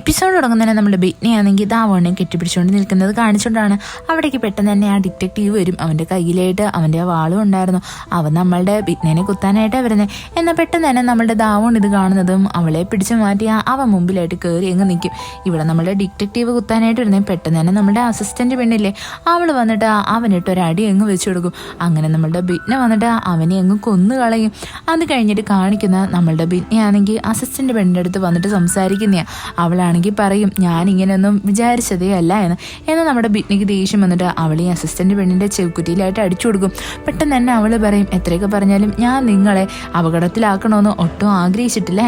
Episode തുടങ്ങുന്നതിന് നമ്മുടെ ബിറ്റ്നിയാണെങ്കിൽ ദാവോണിനെ കെട്ടിപ്പിടിച്ചുകൊണ്ട് നിൽക്കുന്നത് കാണിച്ചുകൊണ്ടാണ് അവിടേക്ക് പെട്ടെന്ന് തന്നെ ആ ഡിറ്റക്റ്റീവ് വരും. അവൻ്റെ കയ്യിലായിട്ട് അവൻ്റെ വാളും ഉണ്ടായിരുന്നു. അവൻ നമ്മളുടെ ബിറ്റ്നിനെ കുത്താനായിട്ടാണ് വരുന്നത്. എന്നാൽ പെട്ടെന്ന് തന്നെ നമ്മളുടെ ദാവോൺ ഇത് കാണുന്നതും അവളെ പിടിച്ചു മാറ്റി അവൻ മുമ്പിലായിട്ട് കയറി അങ്ങ് നിൽക്കും. ഇവിടെ നമ്മളുടെ ഡിറ്റക്റ്റീവ് കുത്താനായിട്ട് വരുന്നത് പെട്ടെന്ന് തന്നെ നമ്മുടെ അസിസ്റ്റന്റ് പെണ്ണില്ലേ അവൾ വന്നിട്ട് അവനിട്ട് ഒരടി അങ്ങ് വെച്ചു കൊടുക്കും. അങ്ങനെ നമ്മളുടെ ബിറ്റ്നെ വന്നിട്ട് അവനെ അങ്ങ് കൊന്നു കളയും. അത് കഴിഞ്ഞിട്ട് കാണിക്കുന്ന നമ്മളുടെ ബിറ്റ്നിയാണെങ്കിൽ അസിസ്റ്റന്റ് പെണ്ണിൻ്റെ അടുത്ത് വന്നിട്ട് സംസാരിക്കുന്നതാണ്. അവളാണെങ്കിൽ പറയും ഞാനിങ്ങനെയൊന്നും വിചാരിച്ചതേ അല്ല എന്ന് നമ്മുടെ ബിറ്റ്നിക്ക് ദേഷ്യം വന്നിട്ട് അവൾ ഈ അസിസ്റ്റന്റ് പെണ്ണിൻ്റെ ചെവുക്കുറ്റിയിലായിട്ട് അടിച്ചു കൊടുക്കും. പെട്ടെന്ന് തന്നെ അവൾ പറയും എത്രയൊക്കെ പറഞ്ഞാലും ഞാൻ നിങ്ങളെ അപകടത്തിലാക്കണമെന്ന് ഒട്ടും ആഗ്രഹിച്ചിട്ടില്ല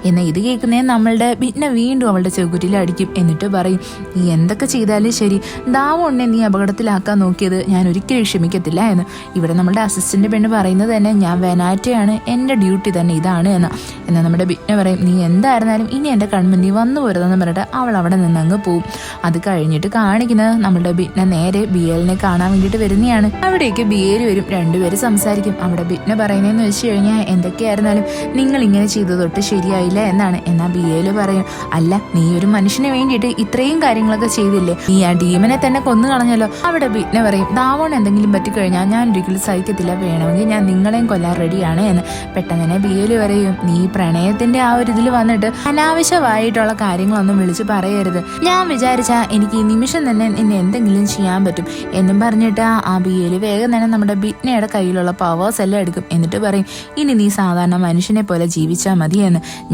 എന്നാൽ ഇത് കേൾക്കുന്നേ നമ്മളുടെ ബിറ്റ്നെ വീണ്ടും അവളുടെ ചെവുക്കുറ്റിയിൽ അടിക്കും. എന്നിട്ട് പറയും നീ എന്തൊക്കെ ചെയ്താലും ശരി ദാവോണിനെ നീ അപകടത്തിലാക്കാൻ നോക്കിയത് ഞാൻ ഒരിക്കലും ക്ഷമിക്കത്തില്ല ഇവിടെ നമ്മുടെ അസിസ്റ്റന്റ് പെണ്ണ് പറയുന്നത് തന്നെ ഞാൻ വെനാറ്റയാണ്, എൻ്റെ ഡ്യൂട്ടി തന്നെ ഇതാണ് എന്നാൽ നമ്മുടെ ബിറ്റ്നെ പറയും നീ എന്തായിരുന്നാലും ഇനി എൻ്റെ കൺമുന്നിൽ വന്നു പോരുതെന്ന് പറഞ്ഞിട്ട് അവൾ അവിടെ നിന്ന് അങ്ങ് പോവും. അത് കഴിഞ്ഞിട്ട് കാണിക്കുന്നത് നമ്മളുടെ ബിറ്റ്നെ നേരെ ബിയലിനെ കാണാൻ വേണ്ടിയിട്ട് വരുന്നതാണ്. അവിടേക്ക് ബിയേൽ വരും. രണ്ടുപേരും സംസാരിക്കും. അവിടെ ബിറ്റ്നെ പറയുന്നതെന്ന് വെച്ച് കഴിഞ്ഞാൽ എന്തൊക്കെയായിരുന്നാലും നിങ്ങൾ ഇങ്ങനെ ചെയ്തു തൊട്ട് ശരിയായില്ല എന്നാണ്. എന്നാൽ ബിയേല് പറയും അല്ല നീ ഒരു മനുഷ്യന് വേണ്ടിയിട്ട് ഇത്രയും കാര്യങ്ങളൊക്കെ ചെയ്തില്ലേ, നീ ആ ഡീമനെ തന്നെ കൊന്നു കളഞ്ഞല്ലോ. അവിടെ ബിറ്റ്നെ പറയും ദാവോൺ എന്തെങ്കിലും പറ്റിക്കഴിഞ്ഞാൽ ഞാൻ ഒരിക്കലും സഹിക്കത്തില്ല, വേണമെങ്കിൽ ഞാൻ നിങ്ങളെയും കൊല്ലാൻ റെഡിയാണ് എന്ന്. പെട്ടെന്ന് തന്നെ ബിയേല് പറയും നീ പ്രണയത്തിന്റെ ആ ഒരു ഇതിൽ വന്നിട്ട് അനാവശ്യമായിട്ടുള്ള കാര്യങ്ങളൊന്നും വിളിച്ച് പറയരുത്. ഞാൻ വിചാരിച്ചാ എനിക്ക് ഈ നിമിഷം തന്നെ നിന്നെ എന്തെങ്കിലും ചെയ്യാൻ പറ്റും എന്നും പറഞ്ഞിട്ട് ആ ബിയേല് വേഗം തന്നെ നമ്മുടെ ബിറ്റ്നയുടെ കയ്യിലുള്ള പവേഴ്സ് എല്ലാം എടുക്കും. എന്നിട്ട് പറയും ഇനി നീ സാധാരണ മനുഷ്യനെ പോലെ ജീവിച്ചാൽ മതി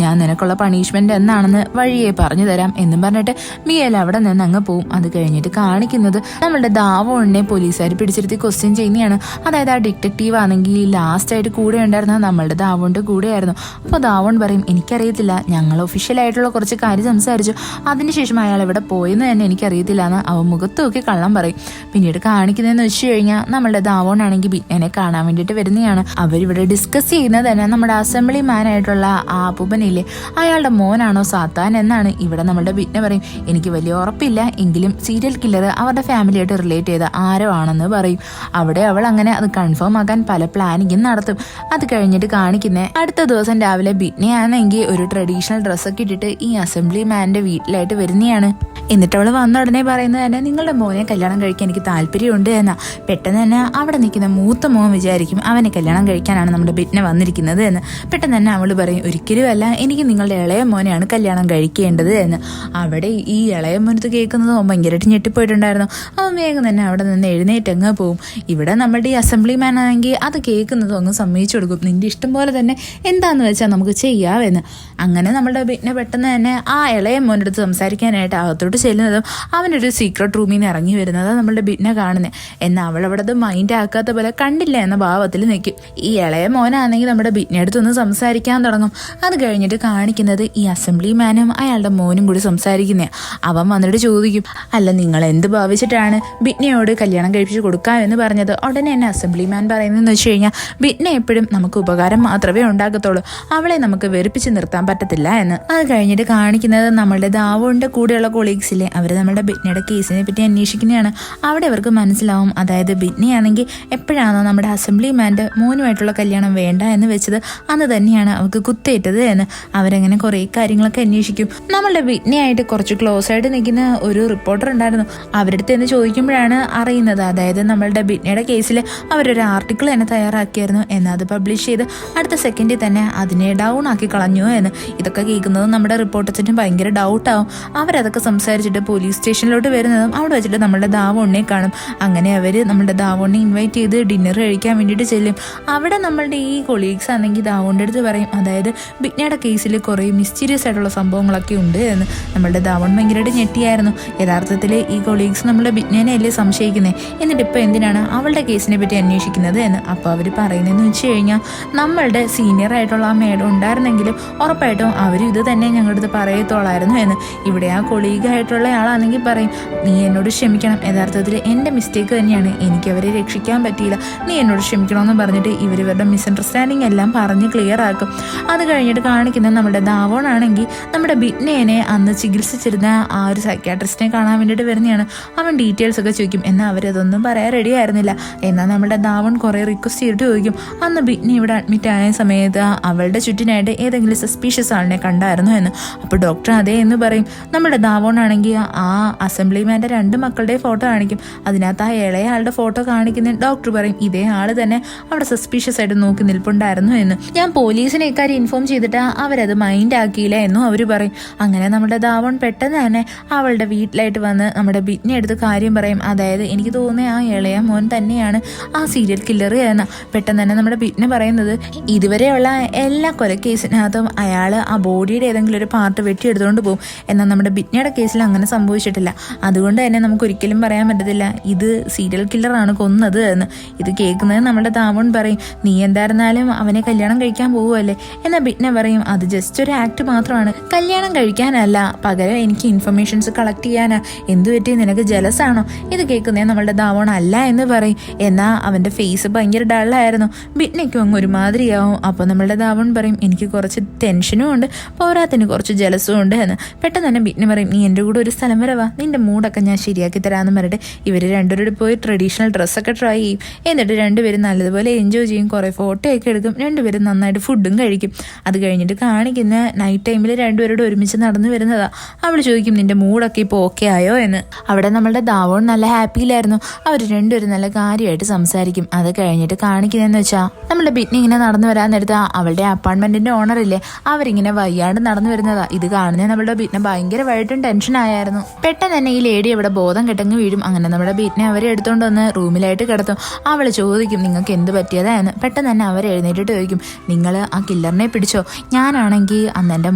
ഞാൻ നിനക്കുള്ള പണിഷ്മെന്റ് എന്താണെന്ന് വഴിയെ പറഞ്ഞു തരാം എന്നും പറഞ്ഞിട്ട് ബിയേൽ അവിടെ നിന്ന് അങ്ങ് പോവും. അത് കഴിഞ്ഞിട്ട് കാണിക്കുന്നത് നമ്മളുടെ ദാവോണിനെ പോലീസുകാർ പിടിച്ചിരുത്തി ക്വസ്റ്റ്യൻ ചെയ്യുന്നതാണ്. അതായത് ആ ഡിറ്റക്റ്റീവ് ആണെങ്കിൽ ലാസ്റ്റ് ആയിട്ട് കൂടെ ഉണ്ടായിരുന്നത് നമ്മളുടെ ദാവോണിന്റെ കൂടെയായിരുന്നു. അപ്പോൾ ദാവോൺ പറയും എനിക്കറിയത്തില്ല, ഞങ്ങൾ ഒഫീഷ്യലായിട്ടുള്ള കുറച്ച് കാര്യം സംസാരിച്ചു, അതിനുശേഷം അയാൾ ഇവിടെ പോയെന്ന് തന്നെ എനിക്കറിയത്തില്ല എന്ന് അവൻ മുഖത്ത് നോക്കി കള്ളം പറയും. പിന്നീട് കാണിക്കുന്നതെന്ന് വെച്ച് കഴിഞ്ഞാൽ നമ്മളുടെ ദാവോൺ ആണെങ്കിൽ ബിറ്റ്നെ കാണാൻ വേണ്ടിയിട്ട് വരുന്നതാണ്. അവരിവിടെ ഡിസ്കസ് ചെയ്യുന്നത് തന്നെ നമ്മുടെ അസംബ്ലി മാൻ ആയിട്ടുള്ള ആ അപ്പൂപ്പനില്ലേ അയാളുടെ മോനാണോ സാത്താൻ എന്നാണ്. ഇവിടെ നമ്മളുടെ ബിറ്റ്നെ പറയും എനിക്ക് വലിയ ഉറപ്പില്ല, എങ്കിലും സീരിയൽ കില്ലർ അവരുടെ ഫാമിലിയായിട്ട് റിലേറ്റ് ചെയ്ത ആരോ ആണെന്ന് പറയും. അവിടെ അവൾ അങ്ങനെ അത് കൺഫേം ആക്കാൻ പല പ്ലാനിങ്ങും നടത്തും. അത് കഴിഞ്ഞിട്ട് കാണിക്കുന്നേ അടുത്ത ദിവസം രാവിലെ ബിറ്റ്നെ ആണെങ്കിൽ ഒരു ട്രഡീഷണൽ ഡ്രസ്സൊക്കെ ഇട്ടിട്ട് ഈ അസംബ്ലി മാൻ്റെ വീട്ടിലായിട്ട് വരുന്നതാണ്. എന്നിട്ട് അവൾ വന്ന ഉടനെ പറയുന്നത് തന്നെ നിങ്ങളുടെ മോനെ കല്യാണം കഴിക്കാൻ എനിക്ക് താല്പര്യമുണ്ട് എന്നാ. പെട്ടെന്ന് തന്നെ അവിടെ നിൽക്കുന്ന മൂത്ത മോൻ വിചാരിക്കും അവനെ കല്യാണം കഴിക്കാനാണ് നമ്മുടെ ബിറ്റ്നെ വന്നിരിക്കുന്നത് എന്ന്. പെട്ടെന്ന് തന്നെ അവൾ പറയും ഒരിക്കലും അല്ല, എനിക്ക് നിങ്ങളുടെ ഇളയ മോനെയാണ് കല്യാണം കഴിക്കേണ്ടത് എന്ന്. അവിടെ ഈ ഇളയ മോനത്ത് കേൾക്കുന്നത് ഭയങ്കരമായിട്ട് ഞെട്ടിപ്പോയിട്ടുണ്ടായിരുന്നു. അവൻ വേഗം തന്നെ അവിടെ നിന്ന് എഴുന്നേറ്റങ്ങ് പോവും. ഇവിടെ നമ്മുടെ ഈ അസംബ്ലി മാൻ ആണെങ്കിൽ അത് കേൾക്കുന്നതും അങ്ങ് സമ്മതിച്ചു കൊടുക്കും. നിന്റെ ഇഷ്ടം പോലെ തന്നെ എന്താന്ന് വെച്ചാൽ നമുക്ക് ചെയ്യാമെന്ന്. അങ്ങനെ നമ്മുടെ ബിറ്റ്നെ പെട്ടെന്ന് തന്നെ ആ ഇളയ മോൻ്റെ അടുത്ത് സംസാരിക്കാനായിട്ട് അകത്തോട്ട് ചെല്ലുന്നതും അവനൊരു സീക്രട്ട് റൂമിൽ നിന്ന് ഇറങ്ങി വരുന്നത് നമ്മളുടെ ബിറ്റ്നെ കാണുന്നത്. എന്നാൽ അവൾ അവിടെ മൈൻഡ് ആക്കാത്ത പോലെ കണ്ടില്ല എന്ന ഭാവത്തിൽ നിൽക്കും. ഈ ഇളയ മോനാണെങ്കിൽ നമ്മുടെ ബിറ്റ്നെ അടുത്തൊന്ന് സംസാരിക്കാൻ തുടങ്ങും. അത് കഴിഞ്ഞിട്ട് കാണിക്കുന്നത് ഈ അസംബ്ലി മാനും അയാളുടെ മോനും കൂടി സംസാരിക്കുന്നതാണ്. അവൻ വന്നിട്ട് ചോദിക്കും അല്ല നിങ്ങൾ എന്ത് ഭാവിച്ചിട്ടാണ് ബിറ്റ്നയോട് കല്യാണം കഴിപ്പിച്ച് കൊടുക്കാം എന്ന് പറഞ്ഞത്. ഉടനെ തന്നെ അസംബ്ലി മാൻ പറയുന്നതെന്ന് വെച്ച് കഴിഞ്ഞാൽ ബിറ്റ്നെ എപ്പോഴും നമുക്ക് ഉപകാരം മാത്രമേ ഉണ്ടാകത്തുള്ളൂ, അവളെ നമുക്ക് വെറുപ്പിച്ച് നിർത്താൻ പറ്റത്തില്ല എന്ന്. അത് കഴിഞ്ഞിട്ട് കാണിക്കുന്നത് നമ്മളുടെ ദാവോണിന്റെ കൂടെയുള്ള കൊളീഗ്സിലെ അവർ നമ്മുടെ ബിറ്റ്നയുടെ കേസിനെ പറ്റി അന്വേഷിക്കുന്നതാണ്. അവിടെ അവർക്ക് മനസ്സിലാവും അതായത് ബിറ്റ്നി ആണെങ്കിൽ എപ്പോഴാണോ നമ്മുടെ അസംബ്ലി മാൻ്റെ മോനുമായിട്ടുള്ള കല്യാണം വേണ്ട എന്ന് വെച്ചത് അന്ന് തന്നെയാണ് അവർക്ക് കുത്തേറ്റത് എന്ന്. അവരങ്ങനെ കുറേ കാര്യങ്ങളൊക്കെ അന്വേഷിക്കും. നമ്മളുടെ ബിറ്റ്നി ആയിട്ട് കുറച്ച് ക്ലോസ് ആയിട്ട് നിൽക്കുന്ന ഒരു റിപ്പോർട്ടർ ഉണ്ടായിരുന്നു. അവരുടെ അടുത്ത് എന്ന് ചോദിക്കുമ്പോഴാണ് അറിയുന്നത് അതായത് നമ്മളുടെ ബിറ്റ്നിയുടെ കേസിൽ അവരൊരു ആർട്ടിക്കിൾ തന്നെ തയ്യാറാക്കിയായിരുന്നു. എന്നാൽ അത് പബ്ലിഷ് ചെയ്ത് അടുത്ത സെക്കൻഡിൽ തന്നെ അതിനെ ഡൗൺ ആക്കി കളഞ്ഞു എന്ന്. ഇതൊക്കെ കേൾക്കുന്നത് നമ്മുടെ റിപ്പോർട്ടേഴ്സിന് ഭയങ്കര ഡൗട്ടാവും. അവരതൊക്കെ സംസാരിച്ചിട്ട് പോലീസ് സ്റ്റേഷനിലോട്ട് വരുന്നതും അവിടെ വെച്ചിട്ട് നമ്മളുടെ ദാവോണിനെ കാണും. അങ്ങനെ അവർ നമ്മുടെ ദാവോണിനെ ഇൻവൈറ്റ് ചെയ്ത് ഡിന്നർ കഴിക്കാൻ വേണ്ടിയിട്ട് ചെല്ലും. അവിടെ നമ്മളുടെ ഈ കൊളീഗ്സ് ആണെങ്കിൽ ദാവോണിൻ്റെ അടുത്ത് പറയും അതായത് ബിറ്റ്നയുടെ കേസിൽ കുറേ മിസ്റ്റീരിയസ് ആയിട്ടുള്ള സംഭവങ്ങളൊക്കെ ഉണ്ട് എന്ന്. നമ്മളുടെ ദാവോൺ ഭയങ്കരമായിട്ട് ഞെട്ടിയായിരുന്നു. യഥാർത്ഥത്തിൽ ഈ കൊളീഗ്സ് നമ്മുടെ ബിറ്റ്നെ അല്ലേ സംശയിക്കുന്നത്, എന്നിട്ട് ഇപ്പോൾ എന്തിനാണ് അവളുടെ കേസിനെ പറ്റി അന്വേഷിക്കുന്നത് എന്ന്. അപ്പോൾ അവർ പറയുന്നതെന്ന് വെച്ച് കഴിഞ്ഞാൽ നമ്മളുടെ സീനിയർ ആയിട്ടുള്ള ആ മേഡം ഉണ്ടായിരുന്നെങ്കിലും ഉറപ്പായിട്ടും അവർ ഇത് തന്നെ ഞങ്ങളുടെ അടുത്ത് പറയത്തോളായിരുന്നു എന്ന്. ഇവിടെ ആ കൊളീഗായിട്ടുള്ള ആളാണെങ്കിൽ പറയും നീ എന്നോട് ക്ഷമിക്കണം, യഥാർത്ഥത്തിൽ എൻ്റെ മിസ്റ്റേക്ക് തന്നെയാണ്, എനിക്ക് അവരെ രക്ഷിക്കാൻ പറ്റിയില്ല, നീ എന്നോട് ക്ഷമിക്കണമെന്ന് പറഞ്ഞിട്ട് ഇവരുടെ മിസ്അണ്ടർസ്റ്റാൻഡിങ് എല്ലാം പറഞ്ഞ് ക്ലിയർ ആക്കും. അത് കഴിഞ്ഞിട്ട് കാണിക്കുന്നത് നമ്മുടെ ദാവോൺ ആണെങ്കിൽ നമ്മുടെ ബിറ്റ്നെ അന്ന് ചികിത്സിച്ചിരുന്ന ആ ഒരു സൈക്യാട്രിസ്റ്റിനെ കാണാൻ വേണ്ടിയിട്ട് വരുന്നതാണ്. അവൻ ഡീറ്റെയിൽസ് ഒക്കെ ചോദിക്കും. എന്നാൽ അവരതൊന്നും പറയാൻ റെഡി ആയിരുന്നില്ല. എന്നാൽ നമ്മുടെ ദാവോൺ കുറേ റിക്വസ്റ്റ് ചെയ്തിട്ട് ചോദിക്കും അന്ന് ബിറ്റ്നി ഇവിടെ അഡ്മിറ്റ് ആയ സമയത്ത് അവളുടെ ചുറ്റിനായിട്ട് ഏതെങ്കിലും സസ്പീഷ്യസ് ആളിനെ കണ്ടായിരുന്നു എന്ന്. അപ്പോൾ ഡോക്ടർ അതേ എന്ന് പറയും. നമ്മുടെ ദാവോണാണെങ്കിൽ ആ അസംബ്ലിമാൻ്റെ 2 മക്കളുടെ ഫോട്ടോ കാണിക്കും. അതിനകത്ത് ആ ഇളയ ആളുടെ ഫോട്ടോ കാണിക്കുന്ന ഡോക്ടർ പറയും ഇതേ ആള് തന്നെ അവിടെ സസ്പീഷ്യസ് ആയിട്ട് നോക്കി നിൽപ്പുണ്ടായിരുന്നു എന്ന്. ഞാൻ പോലീസിനെ ഇക്കാര്യം ഇൻഫോം ചെയ്തിട്ട് അവരത് മൈൻഡ് ആക്കിയില്ല എന്നും അവർ പറയും. അങ്ങനെ നമ്മുടെ ദാവോൺ പെട്ടെന്ന് തന്നെ അവളുടെ വീട്ടിലായിട്ട് വന്ന് നമ്മുടെ ബിറ്റിനെ എടുത്ത് കാര്യം പറയും. അതായത് എനിക്ക് തോന്നുന്നത് ആ ഇളയ മോൻ തന്നെയാണ് ആ സീരിയൽ കില്ലർ എന്ന്. പെട്ടെന്ന് തന്നെ നമ്മുടെ ബിറ്റിനെ പറയുന്നത് ഇതുവരെയുള്ള എല്ലാ കൊലക്കേസിനകത്തും അയാൾ ആ ബോഡിയുടെ ഏതെങ്കിലും ഒരു പാർട്ട് വെട്ടിയെടുത്തുകൊണ്ട് പോകും. എന്നാൽ നമ്മുടെ ബിറ്റ്നയുടെ കേസിൽ അങ്ങനെ സംഭവിച്ചിട്ടില്ല. അതുകൊണ്ട് തന്നെ നമുക്ക് ഒരിക്കലും പറയാൻ പറ്റത്തില്ല ഇത് സീരിയൽ കില്ലറാണ് കൊന്നത് എന്ന്. ഇത് കേൾക്കുന്നത് നമ്മുടെ ദാവോൺ പറയും നീ എന്തായിരുന്നാലും അവനെ കല്യാണം കഴിക്കാൻ പോവുമല്ലേ. എന്നാൽ ബിറ്റ്ന പറയും അത് ജസ്റ്റ് ഒരു ആക്ട് മാത്രമാണ്, കല്യാണം കഴിക്കാനല്ല, പകരം എനിക്ക് ഇൻഫർമേഷൻസ് കളക്ട് ചെയ്യാനാ. എന്തു പറ്റി, നിനക്ക് ജലസാണോ? ഇത് കേൾക്കുന്നത് നമ്മളുടെ ദാവോൺ അല്ല എന്ന് പറയും. എന്നാൽ അവൻ്റെ ഫേസ് ഭയങ്കര ഡള്ളായിരുന്നു. ബിറ്റ്നയ്ക്കും അങ്ങ് ഒരുമാതിരിയാവും. അപ്പോൾ നമ്മളുടെ ദാവോൺ പറയും എനിക്ക് കുറച്ച് ടെൻഷനും ഉണ്ട്, പോരാത്തിന് കുറച്ച് ജലസും ഉണ്ട് എന്ന്. പെട്ടെന്ന് തന്നെ ബിറ്റ്ന പറയും നീ എൻ്റെ കൂടെ ഒരു സ്ഥലം വരെ വാ, നിന്റെ മൂടൊക്കെ ഞാൻ ശരിയാക്കി തരാമെന്ന് പറഞ്ഞിട്ട് ഇവർ രണ്ടുപേരും പോയി ട്രഡീഷണൽ ഡ്രസ്സൊക്കെ ട്രൈ ചെയ്യും. എന്നിട്ട് രണ്ടുപേരും നല്ലതുപോലെ എൻജോയ് ചെയ്യും, കുറേ ഫോട്ടോ ഒക്കെ എടുക്കും, രണ്ടുപേരും നന്നായിട്ട് ഫുഡും കഴിക്കും. അത് കഴിഞ്ഞിട്ട് കാണിക്കുന്ന നൈറ്റ് ടൈമിൽ രണ്ടുപേരോട് ഒരുമിച്ച് നടന്നു വരുന്നതാ. അവൾ ചോദിക്കും നിന്റെ മൂടൊക്കെ ഇപ്പോൾ ഓക്കെ ആയോ എന്ന്. അവിടെ നമ്മളുടെ ദാവോൺ നല്ല ഹാപ്പിയിലായിരുന്നു. അവർ രണ്ടുപേരും നല്ല കാര്യമായിട്ട് സംസാരിക്കും. അത് കഴിഞ്ഞിട്ട് കാണിക്കുന്നതെന്ന് വെച്ചാൽ നമ്മുടെ ബിറ്റ്നി ഇങ്ങനെ നടന്നു വരാൻ നേരത്ത് അവളുടെ അപ്പാർട്ട്മെന്റിന്റെ ഓണറില്ലേ അവരിങ്ങനെ വയ്യാണ്ട് നടന്നു വരുന്നതാ. ഇത് കാണുന്നത് നമ്മുടെ ബിറ്റ്ന ഭയങ്കരമായിട്ടും ടെൻഷൻ ആയിരുന്നു. പെട്ടെന്ന് തന്നെ ഈ ലേഡി അവിടെ ബോധം കെട്ടങ്ങ് വീഴും. അങ്ങനെ നമ്മുടെ ബിറ്റ്നെ അവരെ എടുത്തുകൊണ്ട് വന്ന് റൂമിലായിട്ട് കിടത്തും. അവൾ ചോദിക്കും നിങ്ങൾക്ക് എന്ത് പറ്റിയതായെന്ന്. പെട്ടെന്ന് തന്നെ അവർ എഴുന്നേറ്റിട്ട് ചോദിക്കും നിങ്ങൾ ആ കില്ലറിനെ പിടിച്ചോ? ഞാനാണെങ്കിൽ അന്ന് എൻ്റെ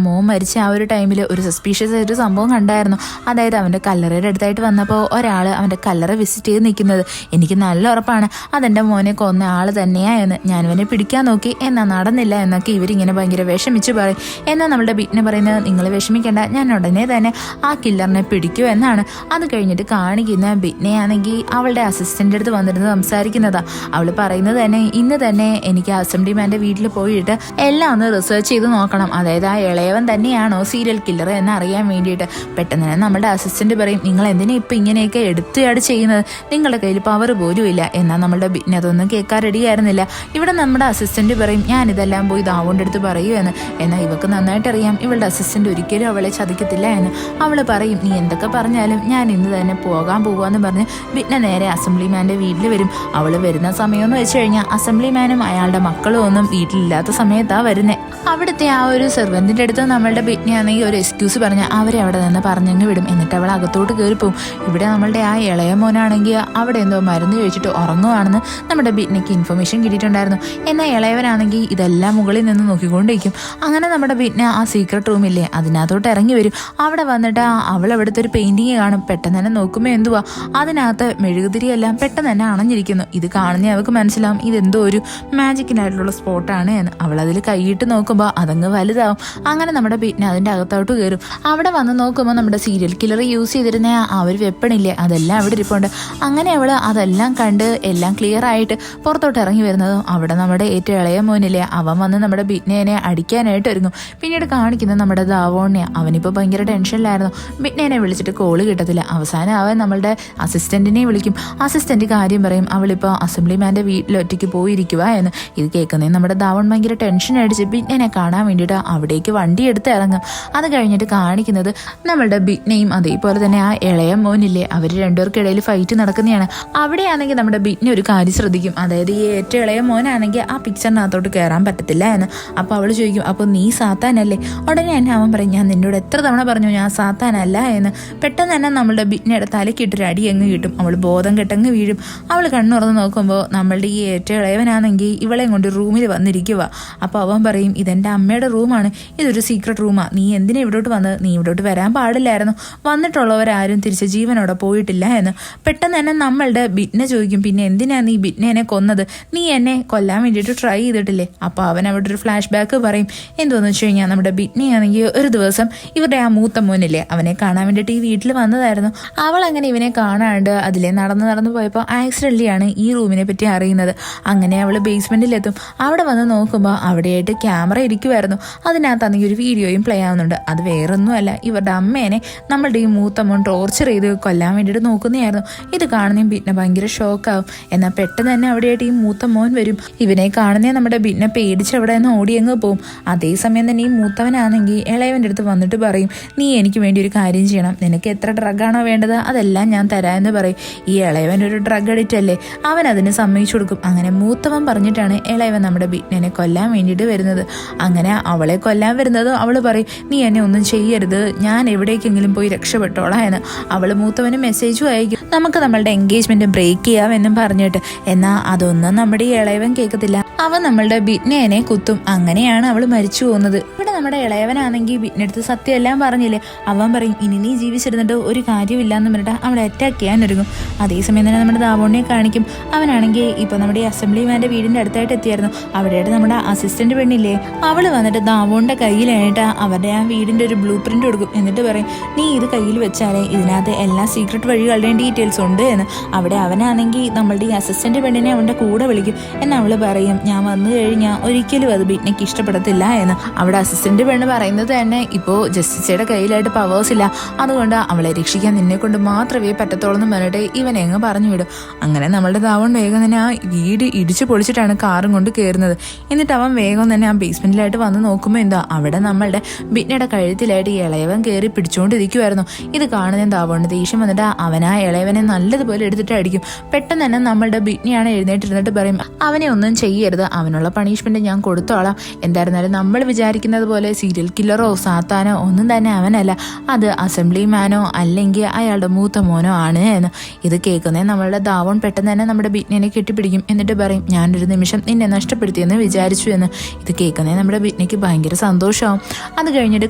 മോൻ മരിച്ച ആ ഒരു ടൈമിൽ ഒരു സസ്പീഷ്യസ് ആയിട്ട് സംഭവം കണ്ടായിരുന്നു. അതായത് അവൻ്റെ കല്ലറയുടെ അടുത്തായിട്ട് വന്നപ്പോൾ ഒരാൾ അവൻ്റെ കല്ലറ വിസിറ്റ് ചെയ്ത് നിൽക്കുന്നത് എനിക്ക് നല്ല ഉറപ്പാണ് അതെൻ്റെ മോനെ കൊന്ന ആൾ തന്നെയായെന്ന്. ഞാനിവനെ പിടിക്കാൻ നോക്കി എന്നാൽ നടന്നില്ല എന്നൊക്കെ ഇവരിങ്ങനെ ഭയങ്കര വിഷമിച്ച് പറയും. എന്നാൽ നമ്മുടെ ബിറ്റ്നെ പറയുന്നത് നിങ്ങൾ വിഷമിക്കേണ്ട, ഞാൻ ഉടനെ തന്നെ ആ കില്ലറിനെ പിടിക്കൂ എന്നാണ്. അത് കഴിഞ്ഞിട്ട് കാണിക്കുന്ന ബിറ്റ്നെ ആണെങ്കിൽ അവളുടെ അസിസ്റ്റൻ്റ് അടുത്ത് വന്നിരുന്ന് സംസാരിക്കുന്നതാ. അവൾ പറയുന്നത് തന്നെ ഇന്ന് തന്നെ എനിക്ക് അസംബ്ലിമാൻ്റെ വീട്ടിൽ പോയിട്ട് എല്ലാം ഒന്ന് റിസർച്ച് ചെയ്ത് നോക്കണം, അതായത് ആ ഇളയവൻ തന്നെയാണോ സീരിയൽ കില്ലർ എന്ന് അറിയാൻ വേണ്ടിയിട്ട്. പെട്ടെന്ന് തന്നെ നമ്മുടെ അസിസ്റ്റന്റ് പറയും നിങ്ങൾ എന്തിനാ ഇപ്പം ഇങ്ങനെയൊക്കെ എടുത്തുചാട് ചെയ്യുന്നത്, നിങ്ങളുടെ കയ്യിൽ പവർ പോലും ഇല്ല. എന്നാൽ നമ്മളുടെ ബിറ്റ്നെ അതൊന്നും കേൾക്കാൻ റെഡിയായിരുന്നില്ല. ഇവിടെ നമ്മുടെ അസിസ്റ്റന്റ് പറയും ഞാനിതെല്ലാം പോയി ദാവോൻ്റെ അടുത്ത് പറയുമെന്ന്. എന്നാൽ ഇവക്ക് നന്നായിട്ട് അറിയാം ഇവളുടെ അസിസ്റ്റന്റ് ഒരിക്കലും അവളെ ചതിക്കത്തില്ല എന്ന്. അവൾ പറയും നീ എന്തൊക്കെ പറഞ്ഞാലും ഞാൻ ഇന്ന് തന്നെ പോകാൻ പോവാന്ന് പറഞ്ഞ് ബിറ്റ്ന നേരെ അസംബ്ലിമാൻ്റെ വീട്ടിൽ വരും. അവൾ വരുന്ന സമയമെന്ന് വെച്ച് കഴിഞ്ഞാൽ അസംബ്ലിമാനും അയാളുടെ മക്കളും ഒന്നും വീട്ടിലില്ലാത്ത സമയത്താണ് വരുന്നത്. അവിടുത്തെ ആ ഒരു സെർവൻറ്റിൻ്റെ അടുത്ത് നമ്മളുടെ ബിറ്റ്നെ ആണെങ്കിൽ ഒരു എക്സ്ക്യൂസ് പറഞ്ഞാൽ അവരെ അവിടെ നിന്ന് പറഞ്ഞങ്ങ് വിടും. എന്നിട്ട് അവൾ അകത്തോട്ട് കയറിപ്പോവും. ഇവിടെ നമ്മളുടെ ആ ഇളയ മോനാണെങ്കിൽ അവിടെ എന്തോ മരുന്ന് കഴിച്ചിട്ട് ഉറങ്ങുവാണെന്ന് നമ്മുടെ ബിറ്റ്നയ്ക്ക് ഇൻഫർമേഷൻ കിട്ടിയിട്ടുണ്ടായിരുന്നു. എന്നാൽ ഇളയവനാണെങ്കിൽ ഇതെല്ലാം മുകളിൽ നിന്ന് നോക്കിക്കൊണ്ടിരിക്കും. അങ്ങനെ നമ്മുടെ ബിറ്റ്ന ആ സീക്രട്ട് റൂമില്ലേ അതിനകത്തോട്ട് ഇറങ്ങി വരും. അവിടെ വന്നിട്ട് അവൾ അവിടുത്തെ ഒരു പെയിന്റിങ് കാണും. പെട്ടെന്ന് തന്നെ നോക്കുമ്പോൾ എന്തുവാ അതിനകത്ത് മെഴുകുതിരിയെല്ലാം പെട്ടെന്ന് തന്നെ അണഞ്ഞിരിക്കുന്നു. ഇത് കാണുന്ന അവൾക്ക് മനസ്സിലാവും ഇതെന്തോ ഒരു മാജിക്കിനായിട്ടുള്ള സ്പോട്ടാണ് എന്ന്. അവൾ അതിൽ കൈയിട്ട് നോക്കുമ്പോൾ അതങ്ങ് വലുതാവും. അങ്ങനെ നമ്മുടെ ബിറ്റ്ന അതിൻ്റെ അകത്തോട്ട് കയറും. അവിടെ വന്ന് നോക്കുമ്പോൾ നമ്മുടെ സീരിയൽ കില്ലർ യൂസ് ചെയ്തിരുന്ന ആ ഒരു വെപ്പണില്ലേ അതെല്ലാം അവിടെ ഇരിപ്പുണ്ട്. അങ്ങനെ അവൾ അതെല്ലാം കണ്ട് എല്ലാം ക്ലിയർ ആയിട്ട് പുറത്തോട്ട് ഇറങ്ങി വരുന്നതും അവിടെ നമ്മുടെ ഏറ്റവും ഇളയ മോനില്ലേ അവൻ വന്ന് നമ്മുടെ ബിറ്റ്നേനെ അടിക്കാനായിട്ട് ഒരുങ്ങും. പിന്നീട് കാണിക്കുന്നത് നമ്മുടെ ദാവോണിനെ. അവനിപ്പോൾ ഭയങ്കര ടെൻഷനിലായിരുന്നു. ബിറ്റ്നേനെ വിളിച്ചിട്ട് കോള് കിട്ടത്തില്ല. അവസാനം അവൻ നമ്മളുടെ അസിസ്റ്റന്റിനെ വിളിക്കും. അസിസ്റ്റന്റ് കാര്യം പറയും അവളിപ്പോൾ അസംബ്ലിമാൻ്റെ വീട്ടിൽ ഒറ്റയ്ക്ക് പോയിരിക്കുക എന്ന്. ഇത് കേൾക്കുന്നേ നമ്മുടെ ദാവോൺ ഭയങ്കര ടെൻഷൻ അടിച്ച് ബിറ്റ്നെ കാണാൻ വേണ്ടിയിട്ട് അവിടേക്ക് വണ്ടി എടുത്ത് ഇറങ്ങും. അത് കഴിഞ്ഞിട്ട് കാണിക്കുന്നത് നമ്മളുടെ ബിറ്റ്നയും അതേപോലെ തന്നെ ആ ഇളയ മോനില്ലേ അവർ രണ്ടുപേർക്കിടയിൽ ഫൈറ്റ് നടക്കുന്നതാണ്. അവിടെയാണെങ്കിൽ നമ്മുടെ ബിറ്റ്നെ ഒരു കാര്യം ശ്രദ്ധിക്കും. അതായത് ഈ ഏറ്റവും ഇളയ മോനാണെങ്കിൽ ആ പിക്ചറിനകത്തോട്ട് കയറാൻ പറ്റത്തില്ല എന്ന്. അപ്പോൾ അവൾ ചോദിക്കും അപ്പോൾ നീ സാത്താനല്ലേ? ഉടനെ തന്നെ അവൻ പറയും ഞാൻ നിന്നോട് എത്ര തവണ പറഞ്ഞു ഞാൻ സാത്താനല്ല എന്ന്. പെട്ടെന്ന് തന്നെ നമ്മളുടെ ബിറ്റ്നയുടെ തലക്കിട്ടൊരു അടി അങ്ങ് കിട്ടും. അവൾ ബോധം കെട്ടങ്ങ് വീഴും. അവൾ കണ്ണുറന്ന് നോക്കുമ്പോൾ നമ്മളുടെ ഈ ഏറ്റവും ഇളയവനാണെങ്കിൽ ഇവളെയും കൊണ്ട് റൂമിൽ വന്നിരിക്കുക. അപ്പോൾ അവൻ പറയും ഇതെൻ്റെ അമ്മയുടെ റൂമാണ്, ഇതൊരു സീക്രട്ട് റൂമാണ്, നീ എന്തിനാ ഇവിടോട്ട് വന്നത്? നീ ഇവിടോട്ട് വരാൻ പാടില്ലായിരുന്നു, വന്നിട്ടുള്ളവരാരും തിരിച്ച് ജീവനോടെ പോയിട്ടില്ല എന്ന്. പെട്ടെന്ന് തന്നെ നമ്മളുടെ ബിറ്റ്നെ ചോദിക്കും പിന്നെ എന്തിനാ നീ ബിറ്റ്നെ കൊന്നത്? നീ എന്നെ കൊല്ലാൻ വേണ്ടിയിട്ട് ട്രൈ ചെയ്തിട്ടില്ലേ? അപ്പോൾ അവൻ അവിടെ ഒരു ഫ്ലാഷ് ബാക്ക് പറയും. എന്തുവെന്ന് വെച്ച് കഴിഞ്ഞാൽ നമ്മുടെ ബിറ്റ്നെ ആണെങ്കിൽ ഒരു ദിവസം ഇവരുടെ ആ മൂത്ത മോനില്ലേ അവനെ കാണാൻ വേണ്ടിയിട്ട് ഈ വീട്ടിൽ വന്നതായിരുന്നു. അവൾ അങ്ങനെ ഇവനെ കാണാണ്ട് അതിലെ നടന്നു പോയപ്പോൾ ആക്സിഡൻ്റലിയാണ് ഈ റൂമിനെ പറ്റി അറിയുന്നത്. അങ്ങനെ അവൾ ബേസ്മെൻറ്റിലെത്തും. അവിടെ വന്ന് നോക്കുമ്പോൾ അവിടെയായിട്ട് ക്യാമറ ഇരിക്കുമായിരുന്നു. അതിനകത്താണെങ്കിൽ ഒരു വീഡിയോയും പ്ലേ ആവുന്നുണ്ട്. അത് വേറൊന്നുമല്ല ഇവരുടെ അമ്മേനെ നമ്മളുടെ ഈ മൂത്ത മോൻ ടോർച്ചർ ചെയ്ത് കൊല്ലാൻ വേണ്ടിയിട്ട് നോക്കുന്നതായിരുന്നു. ഇത് കാണുന്നതും ബിറ്റ്ന ഭയങ്കര ഷോക്കാവും. എന്നാൽ പെട്ടെന്ന് തന്നെ അവിടെയായിട്ട് ഈ മൂത്ത മോൻ വരും. ഇവനെ കാണുന്നേ നമ്മുടെ ബിറ്റ്ന പേടിച്ച് അവിടെ നിന്ന് ഓടിയങ്ങ് പോവും. അതേസമയം തന്നെ ഈ മൂത്തവനാണെങ്കിൽ ഇളയവൻ്റെ അടുത്ത് വന്നിട്ട് എന്നിട്ട് പറയും, നീ എനിക്ക് വേണ്ടി ഒരു കാര്യം ചെയ്യണം, നിനക്ക് എത്ര ഡ്രഗാണോ വേണ്ടത് അതെല്ലാം ഞാൻ തരാമെന്ന് പറയും. ഈ ഇളയവൻ ഒരു ഡ്രഗ് അഡിക്റ്റ് അല്ലേ, അവൻ അതിന് സമ്മതിച്ചു കൊടുക്കും. അങ്ങനെ മൂത്തവൻ പറഞ്ഞിട്ടാണ് ഇളയവൻ നമ്മുടെ ബിറ്റ്നെ കൊല്ലാൻ വേണ്ടിയിട്ട് വരുന്നത്. അങ്ങനെ അവളെ കൊല്ലാൻ വരുന്നത് അവൾ പറയും, നീ എന്നെ ഒന്നും ചെയ്യരുത്, ഞാൻ എവിടേക്കെങ്കിലും പോയി രക്ഷപ്പെട്ടോളാം എന്ന്. അവൾ മൂത്തവന് മെസ്സേജും അയക്കും, നമുക്ക് നമ്മളുടെ എൻഗേജ്മെന്റ് ബ്രേക്ക് ചെയ്യാം എന്നും പറഞ്ഞിട്ട്. എന്നാൽ അതൊന്നും നമ്മുടെ ഈ ഇളയവൻ കേൾക്കത്തില്ല. അവൻ നമ്മളുടെ ബിറ്റ്നെ കുത്തും. അങ്ങനെയാണ് അവൾ മരിച്ചു പോകുന്നത്. ഇവിടെ നമ്മുടെ ഇളയവനാണെങ്കിൽ ബിറ്റ്നെടുത്ത് സത്യം എല്ലാം പറഞ്ഞില്ലേ. അവൻ പറയും, ഇനി നീ ജീവിച്ചിരുന്നിട്ട് ഒരു കാര്യമില്ല എന്ന് പറഞ്ഞിട്ട് അവളെ അറ്റാക്ക് ചെയ്യാൻ ഒരുങ്ങും. അതേസമയം തന്നെ നമ്മുടെ ദാവോണിനെ കാണിക്കും. അവനാണെങ്കിൽ ഇപ്പൊ നമ്മുടെ ഈ അസംബ്ലിമാന്റെ വീടിന്റെ അടുത്തായിട്ട് എത്തിയായിരുന്നു. അവിടെയായിട്ട് നമ്മുടെ അസിസ്റ്റന്റ് പെണ്ണില്ലേ, അവള് വന്നിട്ട് ദാവോണിന്റെ കയ്യിലായിട്ട് അവരുടെ ആ വീടിന്റെ ഒരു ബ്ലൂ പ്രിന്റ് കൊടുക്കും. എന്നിട്ട് പറയും, നീ ഇത് കയ്യിൽ വെച്ചാലേ ഇതിനകത്ത് എല്ലാ സീക്രട്ട് വഴികളുടെയും ഡീറ്റെയിൽസ് ഉണ്ട് എന്ന്. അവിടെ അവനാണെങ്കിൽ നമ്മളുടെ ഈ അസിസ്റ്റന്റ് പെണ്ണിനെ അവന്റെ കൂടെ വിളിക്കും. എന്ന് അവള് പറയും, ഞാൻ വന്നു കഴിഞ്ഞാൽ ഒരിക്കലും അത് ബിറ്റ്നെക്ക് ഇഷ്ടപ്പെടത്തില്ല എന്ന്. അവിടെ അസിസ്റ്റന്റ് പെണ്ണ് പറയുന്നത് തന്നെ, ഇപ്പോൾ ജസ്റ്റിസയുടെ കയ്യിലായിട്ട് പവേഴ്സ് ഇല്ല, അതുകൊണ്ട് അവളെ രക്ഷിക്കാൻ നിന്നെ കൊണ്ട് മാത്രമേ പറ്റത്തോളൂ എന്ന് പറഞ്ഞിട്ട് ഇവനെ അങ്ങ് പറഞ്ഞു വിടും. അങ്ങനെ നമ്മളുടെ ദാവൺ വേഗം തന്നെ ആ വീട് ഇടിച്ചു പൊളിച്ചിട്ടാണ് കാറും കൊണ്ട് കയറുന്നത്. എന്നിട്ട് അവൻ വേഗം തന്നെ ആ ബേസ്മെന്റിലായിട്ട് വന്ന് നോക്കുമ്പോൾ എന്താ അവിടെ നമ്മളുടെ ബിറ്റ്നയുടെ കഴുത്തിലായിട്ട് ഇളയവൻ കയറി പിടിച്ചുകൊണ്ടിരിക്കുമായിരുന്നു. ഇത് കാണുന്ന ദാവണിന് ദേഷ്യം വന്നിട്ട് അവൻ ആ ഇളയവനെ നല്ലതുപോലെ എടുത്തിട്ട് അടിക്കും. പെട്ടെന്ന് തന്നെ നമ്മളുടെ ബിറ്റ്നെയാണ് എഴുന്നേറ്റിരുന്നിട്ട് പറയും, അവനെ ഒന്നും ചെയ്യരുത്, അവനുള്ള പണിഷ്മെന്റ് ഞാൻ കൊടുത്തോളാം. എന്തായിരുന്നാലും നമ്മൾ വിചാരിക്കുന്നത് പോലെ സീരിയൽ കില്ലറോ സാത്താനോ ഒന്നും തന്നെ അവനല്ല, അത് അസംബ്ലി മാനോ അല്ലെങ്കിൽ അയാളുടെ മൂത്ത മോനോ ആണ് എന്ന്. ഇത് കേൾക്കുന്നേ നമ്മളുടെ ദാവൺ പെട്ടെന്ന് തന്നെ നമ്മുടെ ബിറ്റ്നെ കെട്ടിപ്പിടിക്കും. എന്നിട്ട് പറയും, ഞാനൊരു നിമിഷം നിന്നെ നഷ്ടപ്പെടുത്തിയെന്ന് വിചാരിച്ചു എന്ന്. ഇത് കേൾക്കുന്നേ നമ്മുടെ ബിറ്റ്നെക്ക് ഭയങ്കര സന്തോഷമാവും. അത് കഴിഞ്ഞിട്ട്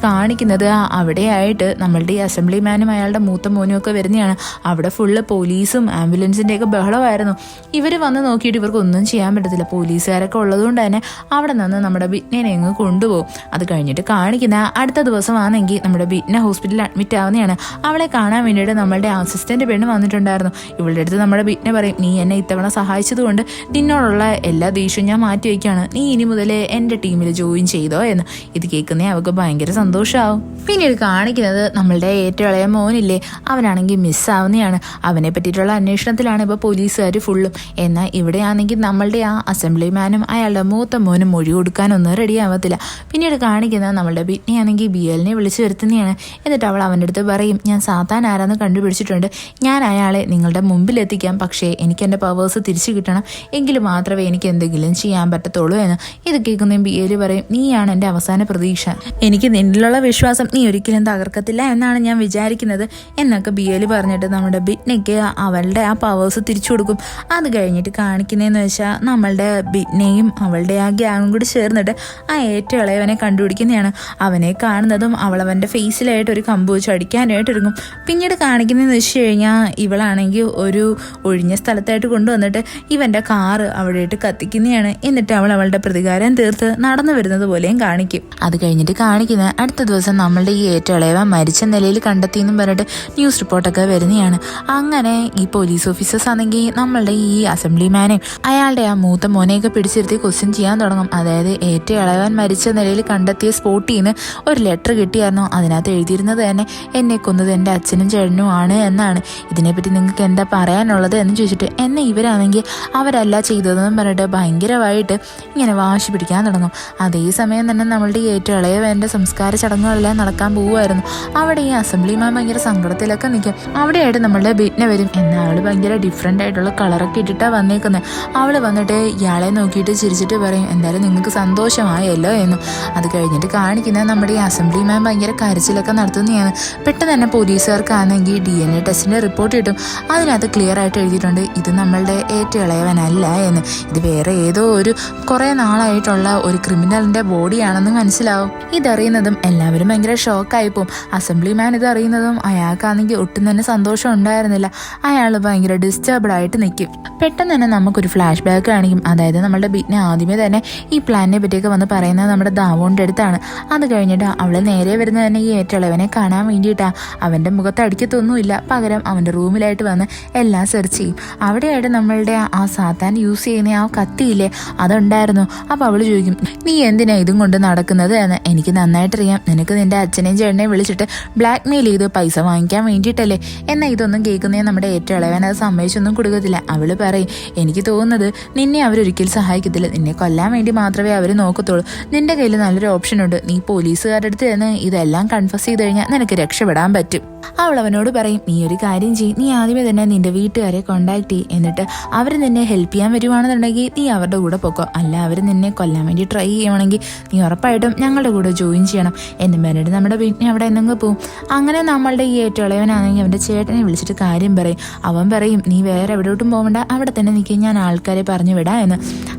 കാണിക്കുന്നത് അവിടെയായിട്ട് നമ്മളുടെ ഈ അസംബ്ലി മാനും അയാളുടെ മൂത്ത മോനും ഒക്കെ വരുന്നതാണ്. അവിടെ ഫുള്ള് പോലീസും ആംബുലൻസിന്റെ ഒക്കെ ബഹളമായിരുന്നു. ഇവർ വന്ന് നോക്കിയിട്ട് ഇവർക്ക് ഒന്നും ചെയ്യാൻ പറ്റത്തില്ല. പോലീസുകാരൊക്കെ ഉള്ളതുകൊണ്ട് തന്നെ അവിടെ നിന്ന് നമ്മുടെ ബിറ്റ്നെ അങ്ങ് കൊണ്ടുപോകും. അത് കഴിഞ്ഞിട്ട് കാണിക്കുന്ന അടുത്ത ദിവസമാണെങ്കിൽ നമ്മുടെ ബിറ്റ്നെ ഹോസ്പിറ്റലിൽ അഡ്മിറ്റ് ആവുന്നതാണ്. അവളെ കാണാൻ വേണ്ടിയിട്ട് നമ്മളുടെ അസിസ്റ്റന്റ് പെണ്ണ് വന്നിട്ടുണ്ടായിരുന്നു. ഇവളുടെ അടുത്ത് നമ്മുടെ ബിറ്റ്നെ പറയും, നീ എന്നെ ഇത്തവണ സഹായിച്ചത് കൊണ്ട് നിന്നോടുള്ള എല്ലാ ദേഷ്യവും ഞാൻ മാറ്റി വയ്ക്കുകയാണ്, നീ ഇനി മുതലേ എൻ്റെ ടീമിൽ ജോയിൻ ചെയ്തോ എന്ന്. ഇത് കേൾക്കുന്നേ അവൾക്ക് ഭയങ്കര സന്തോഷമാവും. പിന്നീട് കാണിക്കുന്നത് നമ്മളുടെ ഏറ്റവും ഇളയ മോനില്ലേ, അവനാണെങ്കിൽ മിസ്സാവുന്നതാണ്. അവനെ പറ്റിയിട്ടുള്ള അന്വേഷണത്തിലാണ് ഇപ്പോൾ പോലീസുകാർ ഫുള്ളും. എന്നാൽ ഇവിടെയാണെങ്കിൽ നമ്മളുടെ ആ അസംബ്ലിമാനും അയാളുടെ മൂത്ത മോനും മൊഴി കൊടുക്കാനൊന്നും റെഡി ആവത്തില്ല. പിന്നീട് കാണിക്കുന്നത് നമ്മളുടെ ബിറ്റ്നെ ആണെങ്കിൽ ബിയലിനെ വിളിച്ചു വരുത്തുന്നതാണ്. എന്നിട്ട് അവൾ അവൻ്റെ അടുത്ത് പറയും, ഞാൻ സാത്താൻ ആരാന്ന് കണ്ടുപിടിച്ചിട്ടുണ്ട്, ഞാൻ അയാളെ നിങ്ങളുടെ മുമ്പിലെത്തിക്കാം, പക്ഷേ എനിക്ക് എൻ്റെ പവേഴ്സ് തിരിച്ചു കിട്ടണം, എങ്കിൽ മാത്രമേ എനിക്ക് എന്തെങ്കിലും ചെയ്യാൻ പറ്റത്തുള്ളൂ എന്ന്. ഇത് കേൾക്കുന്ന ബിയല് പറയും, നീയാണ് എൻ്റെ അവസാന പ്രതീക്ഷ, എനിക്ക് നിന്നിലുള്ള വിശ്വാസം നീ ഒരിക്കലും തകർക്കത്തില്ല എന്നാണ് ഞാൻ വിചാരിക്കുന്നത് എന്നൊക്കെ ബിയല് പറഞ്ഞിട്ട് നമ്മുടെ ബിറ്റ്നെക്ക് അവളുടെ ആ പവേഴ്സ് തിരിച്ചു കൊടുക്കും. അത് കഴിഞ്ഞിട്ട് കാണിക്കുന്നതെന്ന് വെച്ചാൽ നമ്മളുടെ ബിറ്റ്നെയും അവളുടെ ആ ഗ്യാങ്ങും കൂടി ചേർന്നിട്ട് ആ ഏറ്റവും ഇളയവനെ കണ്ടുപിടിക്കുന്നതാണ്. അവനെ കാണുന്നതും അവളവൻ്റെ ഫേസിലായിട്ട് ഒരു കമ്പ് വെച്ച് അടിക്കാനായിട്ട് ഒരുങ്ങും. പിന്നീട് കാണിക്കുന്നതെന്ന് വെച്ച് കഴിഞ്ഞാൽ ഇവളാണെങ്കിൽ ഒരു ഒഴിഞ്ഞ സ്ഥലത്തായിട്ട് കൊണ്ടുവന്നിട്ട് ഇവൻ്റെ കാറ് അവിടെയിട്ട് കത്തിക്കുന്നതാണ്. എന്നിട്ട് അവൾ അവളുടെ പ്രതികാരം തീർത്ത് നടന്നു വരുന്നത് പോലെയും കാണിക്കും. അത് കഴിഞ്ഞിട്ട് കാണിക്കുന്ന അടുത്ത ദിവസം നമ്മളുടെ ഈ ഏറ്റവും ഇളയവൻ മരിച്ച നിലയിൽ കണ്ടെത്തിയെന്നും പറഞ്ഞിട്ട് ന്യൂസ് റിപ്പോർട്ടൊക്കെ വരുന്നതാണ്. അങ്ങനെ ഈ പോലീസ് ഓഫീസേഴ്സ് ആണെങ്കിൽ നമ്മളുടെ ഈ അസംബ്ലിമാനെയും അയാളുടെ ആ മൂത്ത മോനെയൊക്കെ പിടിച്ചിരുത്തി ക്വസ്റ്റ്യൻ ചെയ്യാൻ തുടങ്ങും. അതായത് ഏറ്റവും ഇളയവൻ മരിച്ച നിലയിൽ കണ്ടെത്തിയ സ്പോട്ടിൽ നിന്ന് ഒരു ലെറ്റർ കിട്ടിയായിരുന്നു. അതിനകത്ത് എഴുതിയിരുന്നത് തന്നെ എന്നെ കൊന്നത് എൻ്റെ അച്ഛനും ചേട്ടനും ആണ് എന്നാണ്. ഇതിനെപ്പറ്റി നിങ്ങൾക്ക് എന്താ പറയാനുള്ളത് എന്ന് ചോദിച്ചിട്ട് എന്നെ ഇവരാണെങ്കിൽ അവരല്ല ചെയ്തതെന്ന് പറഞ്ഞിട്ട് ഭയങ്കരമായിട്ട് ഇങ്ങനെ വാശി പിടിക്കാൻ തുടങ്ങും. അതേസമയം തന്നെ നമ്മളുടെ ഏറ്റവും ഇളയവൻ്റെ സംസ്കാര ചടങ്ങുകളെല്ലാം നടക്കാൻ പോവുമായിരുന്നു. അവിടെ ഈ അസംബ്ലിമാൻ ഭയങ്കര സങ്കടത്തിലൊക്കെ നിൽക്കും. അവിടെയായിട്ട് നമ്മളുടെ ബിറ്റ്നെ വരും. എന്നാൽ അവൾ ഭയങ്കര ഡിഫറെൻ്റ് ആയിട്ടുള്ള കളറൊക്കെ ഇട്ടിട്ടാണ് വന്നേക്കുന്നത്. അവൾ വന്നിട്ട് ഇയാളെ നോക്കിയിട്ട് ചിരിച്ചിട്ട് പറയും, എന്തായാലും നിങ്ങൾക്ക് സന്തോഷമായല്ലോ എന്ന്. അത് കഴിഞ്ഞിട്ട് കാണിക്കുന്നത് നമ്മുടെ ഈ അസംബ്ലിമാൻ ഭയങ്കര കരച്ചിലൊക്കെ നടത്തുന്നതാണ്. പെട്ടെന്ന് തന്നെ പോലീസുകാർക്കാണെങ്കിൽ DNA ടെസ്റ്റിൻ്റെ റിപ്പോർട്ട് കിട്ടും. അതിനകത്ത് ക്ലിയർ ആയിട്ട് എഴുതിയിട്ടുണ്ട്, ഇത് നമ്മളുടെ ഏറ്റവും ഇളയവനല്ല എന്ന്. ഇത് വേറെ ഏതോ ഒരു കുറേ നാളായിട്ടുള്ള ഒരു ക്രിമിനലിൻ്റെ ബോഡിയാണെന്ന് മനസ്സിലാവും. ഇതറിയുന്നതും എല്ലാവരും ഭയങ്കര ഷോക്കായിപ്പോവും. അസംബ്ലിമാൻ ഇത് അറിയുന്നതും അയാൾക്കാണെങ്കിൽ ഒട്ടും തന്നെ സന്തോഷം ഉണ്ടായിരുന്നില്ല. അയാൾ ഭയങ്കര ഡിസ്റ്റർബ്ഡ് ആയിട്ട് നിൽക്കും. പെട്ടെന്ന് തന്നെ നമുക്കൊരു ഫ്ലാഷ് ബാക്ക് കാണിക്കും. അതായത് നമ്മളുടെ ബിറ്റ്നെ ആദ്യമേ തന്നെ ഈ പ്ലാനിനെ പറ്റിയൊക്കെ വന്ന് പറയുന്നത് നമ്മുടെ ദാവോണിൻ്റെ അടുത്താണ്. അത് കഴിഞ്ഞിട്ട് അവൾ നേരെ വരുന്നത് തന്നെ ഈ ഏറ്റളവനെ കാണാൻ വേണ്ടിയിട്ടാണ്. അവൻ്റെ മുഖത്ത് അടിക്കത്തൊന്നുമില്ല, പകരം അവൻ്റെ റൂമിലായിട്ട് വന്ന് എല്ലാം സെർച്ച് ചെയ്യും. അവിടെയായിട്ട് നമ്മളുടെ ആ സാത്താൻ യൂസ് ചെയ്യുന്ന ആ കത്തിയില്ലേ അതുണ്ടായിരുന്നു. അപ്പോൾ അവൾ ചോദിക്കും, നീ എന്തിനാ ഇതും കൊണ്ട് നടക്കുന്നത് എന്ന്. എനിക്ക് നന്നായിട്ടറിയാം, നിനക്ക് നിൻ്റെ അച്ഛനെയും ചേട്ടനെയും വിളിച്ചിട്ട് ബ്ലാക്ക് മെയിൽ ചെയ്ത് പൈസ വാങ്ങിക്കാൻ വേണ്ടിയിട്ടല്ലേ. എന്നാൽ ഇതൊന്നും കേൾക്കുന്നേ നമ്മുടെ ഏറ്റവും ഇളവൻ അത് സമ്മതിച്ചൊന്നും കൊടുക്കത്തില്ല. അവൾ പറയും, എനിക്ക് തോന്നുന്നത് നിന്നെ അവരൊരിക്കൽ സഹായിക്കത്തില്ല, നിന്നെ കൊല്ലാൻ വേണ്ടി മാത്രമേ അവർ നോക്കത്തുള്ളൂ. നിന്റെ കയ്യിൽ നല്ലൊരു ഓപ്ഷൻ ഉണ്ട്, നീ പോലീസുകാരുടെ അടുത്ത് ചെന്ന് ഇതെല്ലാം കൺഫസ് ചെയ്ത് കഴിഞ്ഞാൽ നിനക്ക് രക്ഷപ്പെടാൻ പറ്റും. അവൾ അവനോട് പറയും, നീ ഒരു കാര്യം ചെയ്യും, നീ ആദ്യമേ തന്നെ നിന്റെ വീട്ടുകാരെ കോണ്ടാക്ട് ചെയ്യും, എന്നിട്ട് അവർ നിന്നെ ഹെൽപ്പ് ചെയ്യാൻ വരുവാണെന്നുണ്ടെങ്കിൽ നീ അവരുടെ കൂടെ പൊക്കോ, അല്ല അവർ നിന്നെ കൊല്ലാൻ വേണ്ടി ട്രൈ ചെയ്യുവാണെങ്കിൽ നീ ഉറപ്പായിട്ടും ഞങ്ങളുടെ കൂടെ ജോയിൻ ചെയ്യണം എന്നും പറഞ്ഞിട്ട് നമ്മുടെ വീട്ടിനെ അവിടെ എന്തെങ്കിലും പോവും. അങ്ങനെ നമ്മളുടെ ഈ ഏറ്റവും ഇളയവനാണെങ്കിൽ അവൻ്റെ ചേട്ടനെ വിളിച്ചിട്ട് കാര്യം പറയും. അവൻ പറയും, നീ വേറെ എവിടോട്ടും പോകണ്ട, അവിടെ തന്നെ നിൽക്കും, ഞാൻ ആൾക്കാരെ പറഞ്ഞു വിടാം എന്ന്.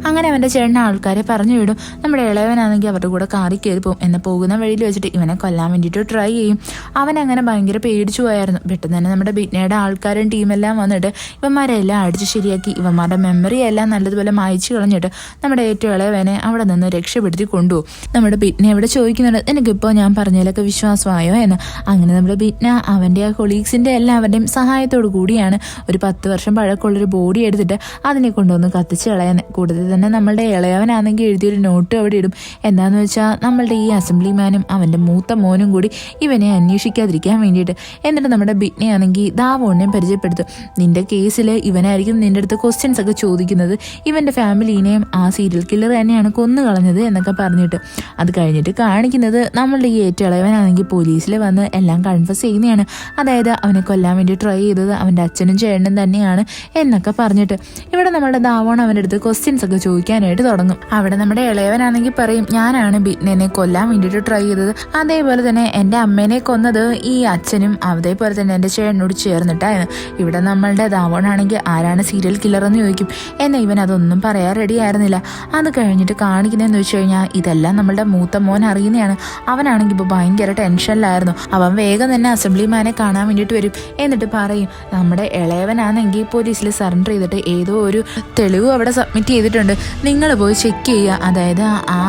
അങ്ങനെ അവൻ്റെ ചേട്ടൻ ആൾക്കാരെ പറഞ്ഞു വിടും. നമ്മുടെ ഇളയവനാണെങ്കിൽ അവരുടെ കൂടെ കാറി കയറി പോകും. എന്നാൽ പോകുന്ന വഴിയിൽ വെച്ചിട്ട് ഇവനെ കൊല്ലാൻ വേണ്ടിയിട്ട് ട്രൈ ചെയ്യും. അവൻ അങ്ങനെ ഭയങ്കര പേടിച്ചു പോയായിരുന്നു. പെട്ടെന്ന് തന്നെ നമ്മുടെ ബിറ്റ്നയുടെ ആൾക്കാരും ടീമെല്ലാം വന്നിട്ട് ഇവന്മാരെല്ലാം അടിച്ച് ശരിയാക്കി ഇവന്മാരുടെ മെമ്മറി എല്ലാം നല്ലതുപോലെ മായ്ച്ചു കളഞ്ഞിട്ട് നമ്മുടെ ഏറ്റവും ഇളയവനെ അവിടെ നിന്ന് രക്ഷപ്പെടുത്തി കൊണ്ടുപോകും. നമ്മുടെ ബിറ്റ്ന ഇവിടെ ചോദിക്കുന്നുണ്ട്, എനിക്കിപ്പോൾ ഞാൻ പറഞ്ഞതിലൊക്കെ വിശ്വാസമായോ എന്ന്. അങ്ങനെ നമ്മുടെ ബിറ്റ്ന അവൻ്റെ ആ കൊളീഗ്സിൻ്റെ എല്ലാവരുടെയും സഹായത്തോടു കൂടിയാണ് ഒരു 10 വർഷം പഴക്കമുള്ളൊരു ബോഡി എടുത്തിട്ട് അതിനെ കൊണ്ടുവന്ന് കത്തിച്ച് കളയാൻ. കൂടുതൽ തന്നെ നമ്മളുടെ ഇളയവനാണെങ്കിൽ എഴുതിയൊരു നോട്ട് അവിടെ ഇടും. എന്താന്ന് വെച്ചാൽ നമ്മളുടെ ഈ അസംബ്ലിമാനും അവൻ്റെ മൂത്ത മോനും കൂടി ഇവനെ അന്വേഷിക്കാതിരിക്കാൻ വേണ്ടിയിട്ട്. എന്നിട്ട് നമ്മുടെ ബിറ്റ്നയാണെങ്കിൽ ദാവോണിനെ പരിചയപ്പെടുത്തും. നിന്റെ കേസിൽ ഇവനായിരിക്കും നിന്റെ അടുത്ത് ക്വസ്റ്റ്യൻസ് ഒക്കെ ചോദിക്കുന്നത്, ഇവൻ്റെ ഫാമിലീനെയും ആ സീരിയൽ കില്ലർ തന്നെയാണ് കൊന്നു കളഞ്ഞത് എന്നൊക്കെ പറഞ്ഞിട്ട്. അത് കഴിഞ്ഞിട്ട് കാണിക്കുന്നത് നമ്മളുടെ ഈ ഏറ്റവും ഇളയവനാണെങ്കിൽ പോലീസിൽ വന്ന് എല്ലാം കൺഫസ് ചെയ്യുന്നതാണ്. അതായത് അവനെ കൊല്ലാൻ വേണ്ടി ട്രൈ ചെയ്തത് അവൻ്റെ അച്ഛനും ചേട്ടനും തന്നെയാണ് എന്നൊക്കെ പറഞ്ഞിട്ട്. ഇവിടെ നമ്മുടെ ദാവോൺ അവൻ്റെ അടുത്ത് ക്വസ്റ്റ്യൻസ് ഒക്കെ ചോദിക്കാനായിട്ട് തുടങ്ങും. അവിടെ നമ്മുടെ ഇളയവനാണെങ്കിൽ പറയും, ഞാനാണ് ബിറ്റ്നെ കൊല്ലാൻ വേണ്ടിയിട്ട് ട്രൈ ചെയ്തത്, അതേപോലെ തന്നെ എൻ്റെ അമ്മേനെ കൊന്നത് ഈ അച്ഛനും അതേപോലെ തന്നെ എൻ്റെ ചേട്ടനോട് ചേർന്നിട്ടായിരുന്നു. ഇവിടെ നമ്മളുടെ ദാവോണാണെങ്കിൽ ആരാണ് സീരിയൽ കില്ലർ എന്ന് ചോദിക്കും. എന്നാൽ ഇവൻ അതൊന്നും പറയാൻ റെഡി ആയിരുന്നില്ല. അത് കഴിഞ്ഞിട്ട് കാണിക്കുന്നതെന്ന് വെച്ച് കഴിഞ്ഞാൽ ഇതെല്ലാം നമ്മളുടെ മൂത്ത മോൻ അറിയുന്നതാണ്. അവനാണെങ്കിൽ ഇപ്പോൾ ഭയങ്കര ടെൻഷനിലായിരുന്നു. അവൻ വേഗം തന്നെ അസംബ്ലിമാനെ കാണാൻ വേണ്ടിയിട്ട് വരും. എന്നിട്ട് പറയും, നമ്മുടെ ഇളയവനാണെങ്കിൽ പോലീസിൽ സറണ്ടർ ചെയ്തിട്ട് ഏതോ ഒരു തെളിവ് അവിടെ സബ്മിറ്റ് ചെയ്തിട്ടുണ്ട്, നിങ്ങൾ പോയി ചെക്ക് ചെയ്യുക, അതായത് ആ